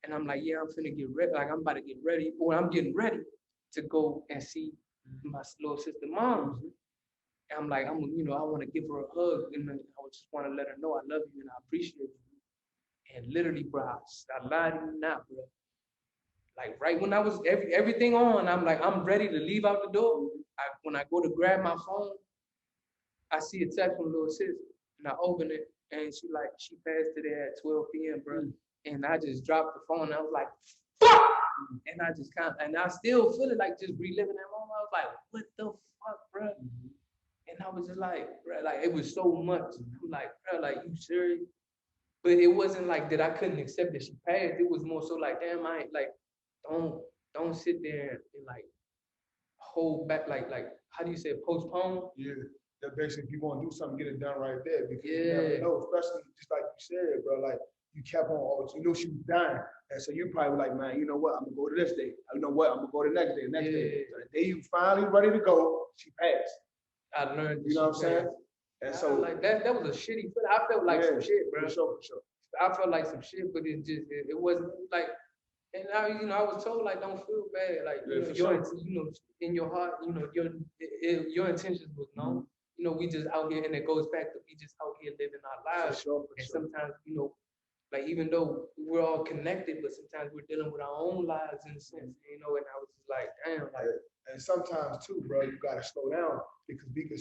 and I'm like, yeah, I'm finna get ready, like I'm about to get ready, or I'm getting ready to go and see my little sister mom. And I'm like, I want to give her a hug, and I just want to let her know I love you and I appreciate you. And literally, bro, I lied to you not, bro. Like right when I was everything on, I'm like, I'm ready to leave out the door. When I go to grab my phone, I see a text from little sis. and I opened it, and she passed it at 12 p.m., bro. And I just dropped the phone. And I was like, fuck! And I just and I still feel it like just reliving that moment. I was like, what the fuck, bro? And I was just like, bro, like it was so much. I'm like, bro, like you serious? But it wasn't like that I couldn't accept that she passed. It was more so like, damn, I ain't like, don't sit there and like hold back, like how do you say it, postpone?
Yeah. That basically, if you want to do something, get it done right there because you
Yeah.
never know, especially just like you said, bro. Like you kept on, you know, she was dying, and so you probably were like, man, you know what? I'm gonna go to this day. You know what? I'm gonna go to the next day, the next day. So the day you finally ready to go, she passed.
I learned.
You know what I'm saying? And so
like that was a shitty feeling. I felt like some shit, bro.
For sure.
I felt like some shit, but it wasn't like. And now, you know, I was told like, don't feel bad, like you know, in your heart, you know, your intentions was known. You know, we just out here, and it goes back to we just out here living our lives.
For
and
sure.
Sometimes, you know, like even though we're all connected, but sometimes we're dealing with our own lives in a sense, you know. And I was just like, damn, like.
And sometimes too, bro, you gotta slow down because we can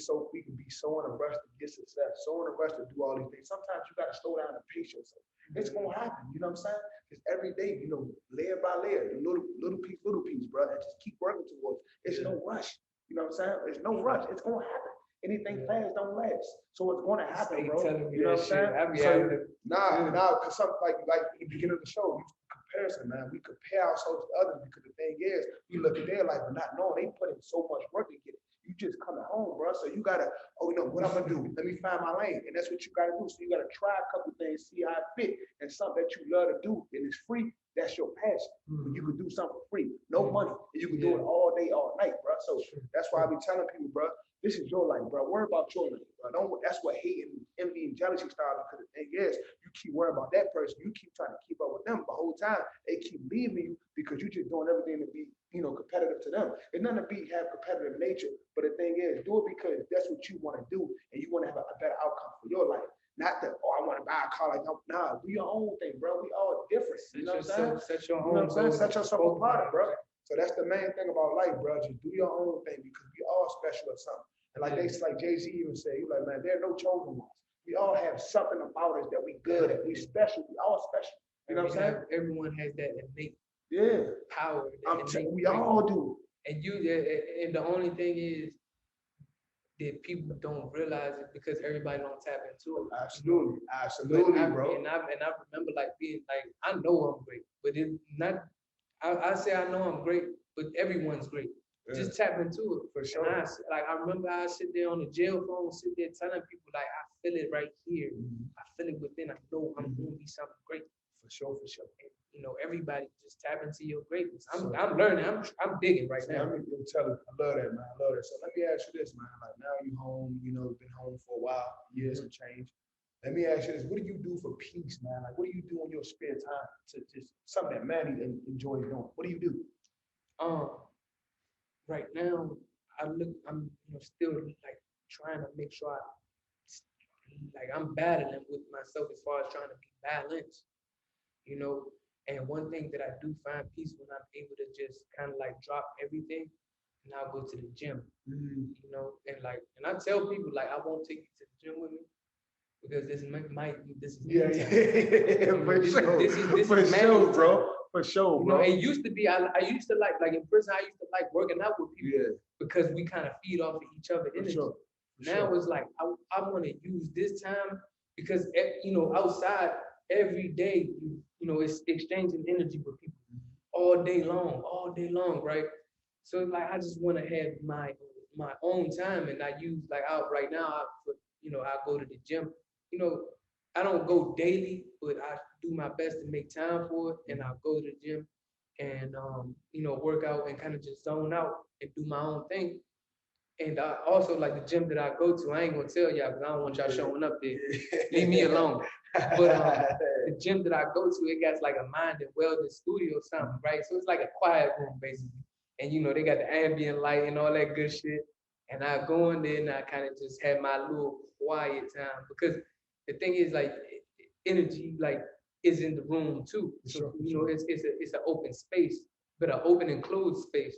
be so in a rush to get success, so in a rush to do all these things. Sometimes you gotta slow down and pace yourself. It's gonna happen, you know what I'm saying? Because every day, you know, layer by layer, little piece, bro, and just keep working towards. It's no rush. You know what I'm saying? There's no rush. It's gonna happen. Anything fast don't last. So it's gonna happen, bro. You know what I'm saying? Nah, because something like in the beginning of the show, comparison, man. We compare ourselves to others because the thing is, we look at their life, but not knowing they put in so much work to get it. You just coming home, bro. So you gotta, you know, what I'm gonna do? Let me find my lane, and that's what you gotta do. So you gotta try a couple things, see how it fit, and something that you love to do, and it's free. That's your passion. You can do something for free, no money, and you can do it all day, all night, bro. So that's why I be telling people, bro, this is your life, bro. Worry about your life, bro. That's what hate and envy and jealousy start, because the thing is, you keep worrying about that person, you keep trying to keep up with them the whole time. They keep leaving you because you just doing everything to be, you know, competitive to them. It's nothing to have competitive nature, but the thing is, do it because that's what you want to do, and you want to have a better outcome for your life. Not that, I want to buy a car like, nah, do your own thing, bro. We all different. You know what I'm saying?
Set your
own. You know what I'm saying? Set yourself apart, bro.
Right.
So that's the main thing about life, bro. Just do your own thing because we all special at something. And like like Jay-Z even said, he like, man, there are no chosen ones. We all have something about us that we good at. We special. We all special. You know what I'm saying?
Everyone has that innate power.
We all do.
And and the only thing is that people don't realize it because everybody don't tap into it.
Absolutely, bro.
And I remember like being like, I know I'm great, but it's not. I say I know I'm great, but everyone's great. Just tap into it.
For sure.
And I remember I sit there on the jail phone, sit there telling people like, I feel it right here. I feel it within. I know I'm going to be something great.
For sure.
And, you know, everybody just tap into your greatness. I'm learning. I'm digging right now.
I'm telling you, I love that, man. I love that. So let me ask you this, man. Like now you home, you know, been home for a while, years have changed. Let me ask you this. What do you do for peace, man? Like, what do you do in your spare time to just something that Manny enjoys doing? What do you do?
Right now, I'm you know, still like trying to make sure I'm battling with myself as far as trying to be balanced, you know. And one thing that I do find peace when I'm able to just kind of like drop everything and I'll go to the gym, you know. And I tell people like, I won't take you to the gym with me because this is
for sure, bro. For sure, bro.
You know, it used to be I used to like in prison I used to like working out with people because we kind of feed off of each other energy.
Sure.
Now it's like I want to use this time because you know, outside every day you know it's exchanging energy with people all day long, right? So like I just want to have my own time, and I use like out right now I go to the gym. You know, I don't go daily, but I do my best to make time for it, and I'll go to the gym and you know, work out and kind of just zone out and do my own thing. And I also like the gym that I go to. I ain't gonna tell y'all because I don't want y'all showing up there. Leave me alone. But the gym that I go to, it got like a mind and wellness studio or something, right? So it's like a quiet room basically. And you know, they got the ambient light and all that good shit. And I go in there and I kind of just have my little quiet time because the thing is like energy like is in the room too. So you know, it's an open space, but an open enclosed space.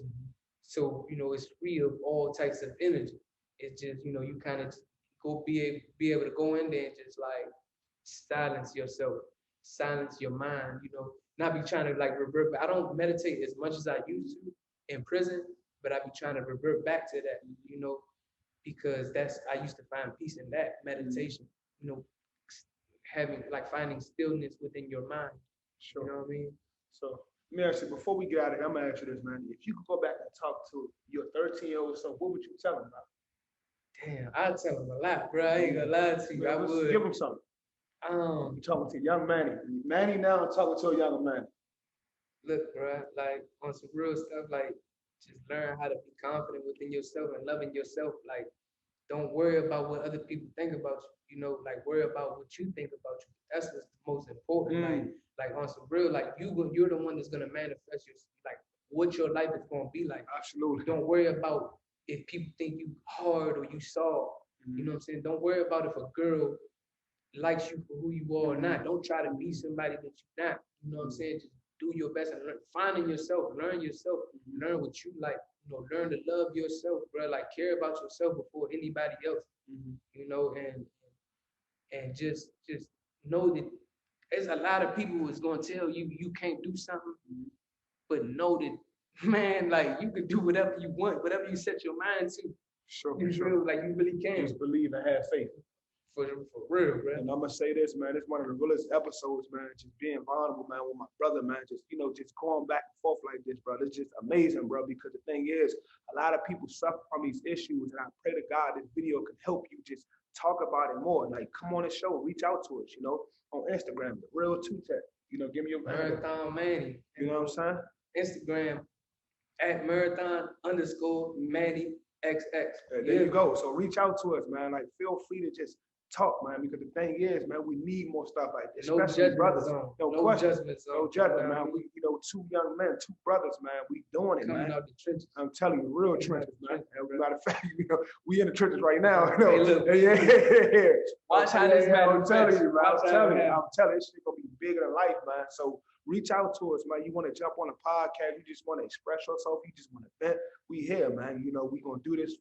So, you know, it's free of all types of energy. It's just, you know, you kind of be able to go in there and just like silence yourself, silence your mind, not be trying to like revert. I don't meditate as much as I used to in prison, but I be trying to revert back to that, because I used to find peace in that meditation, having like finding stillness within your mind.
Sure.
You know what I mean?
So let me ask you, before we get out of here, I'm gonna ask you this, man. If you could go back and talk to your 13-year-old son, what would you tell him about?
Damn, I'd tell him a lot, bro. I ain't gonna lie to you. I would.
Give him something. You're talking to young Manny. Manny now talking to a younger man.
Look, bro, like on some real stuff, like just learn how to be confident within yourself and loving yourself. Like, don't worry about what other people think about you, like worry about what you think about you. That's what's the most important. Like on some real, like you're the one that's gonna manifest your, like what your life is gonna be like.
Absolutely.
Don't worry about if people think you hard or you soft. You know what I'm saying? Don't worry about if a girl likes you for who you are or not. Don't try to be somebody that you're not. You know what I'm saying? Just do your best and finding yourself, learn yourself, learn what you like. Learn to love yourself, bro. Like care about yourself before anybody else. And just know that there's a lot of people who's gonna tell you you can't do something, but know that, man, like you can do whatever you want, whatever you set your mind to.
Sure,
Feel like you really can.
Just believe and have faith.
For real, bro.
And I'm gonna say this, man. It's one of the realest episodes, man. Just being vulnerable, man, with my brother, man. Just just going back and forth like this, bro. It's just amazing, bro. Because the thing is, a lot of people suffer from these issues, and I pray to God this video can help you just talk about it more. Like, come on the show, reach out to us, on Instagram, the Real Two Tech. Give me your
Marathon Manny.
You know what I'm saying?
Instagram at marathon_Manny XX.
There you go. So reach out to us, man. Like, feel free to just talk, man, because the thing is, man, we need more stuff like this. Especially brothers.
No judgment zone.
No judgment, man. We, two young men, two brothers, man. We doing it,
coming
man.
Out the trenches.
I'm telling you, real trenches, man. And matter of fact, we in the trenches right now.
Hey, look,
yeah.
Watch how this man.
I'm telling you, man. I'm telling you, this shit gonna be bigger than life, man. So reach out to us, man. You want to jump on a podcast, you just want to express yourself, you just want to vent. We here, man. We gonna do this,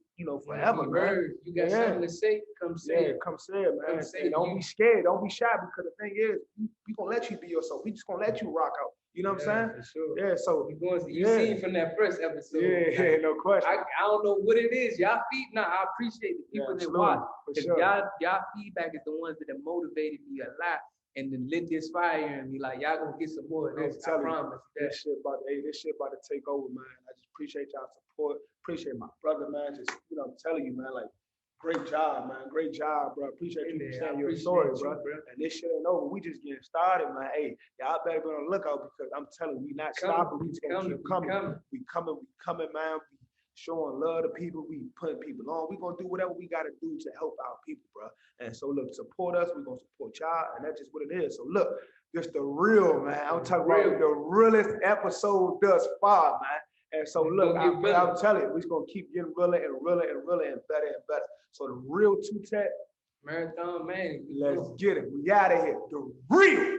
forever, man.
You got something to say? Come say it.
Come say it, man. And don't be scared. Don't be shy, because the thing is, we gonna let you be yourself. We just gonna let you rock out. You know what I'm saying?
For sure.
Yeah, so
you seen from that first episode.
Yeah, no question.
I don't know what it is. Y'all I appreciate the people that watch.
Sure.
Y'all feedback is the ones that have motivated me a lot and then lit this fire in me. Like, y'all gonna get some more of this. I promise.
This shit about to take over, man. I just appreciate y'all support. Appreciate my brother, man. Just, I'm telling you, man, like, great job, man. Great job, bro. Appreciate you sharing your story, bro. And this shit ain't over. We just getting started, man. Hey, y'all better be on the lookout, because I'm telling you, we not stopping. We just gonna keep coming. We coming, man. We showing love to people. We putting people on. We gonna do whatever we gotta do to help our people, bro. And so look, support us. We gonna support y'all, and that's just what it is. So look, just the real, man. I'm talking about the realest episode thus far, man. And so look, I'm telling you, we're just gonna keep getting realer and realer and realer and better and better. So the Real Two Tech
Marathon Manny.
Let's get it. We out of here. The real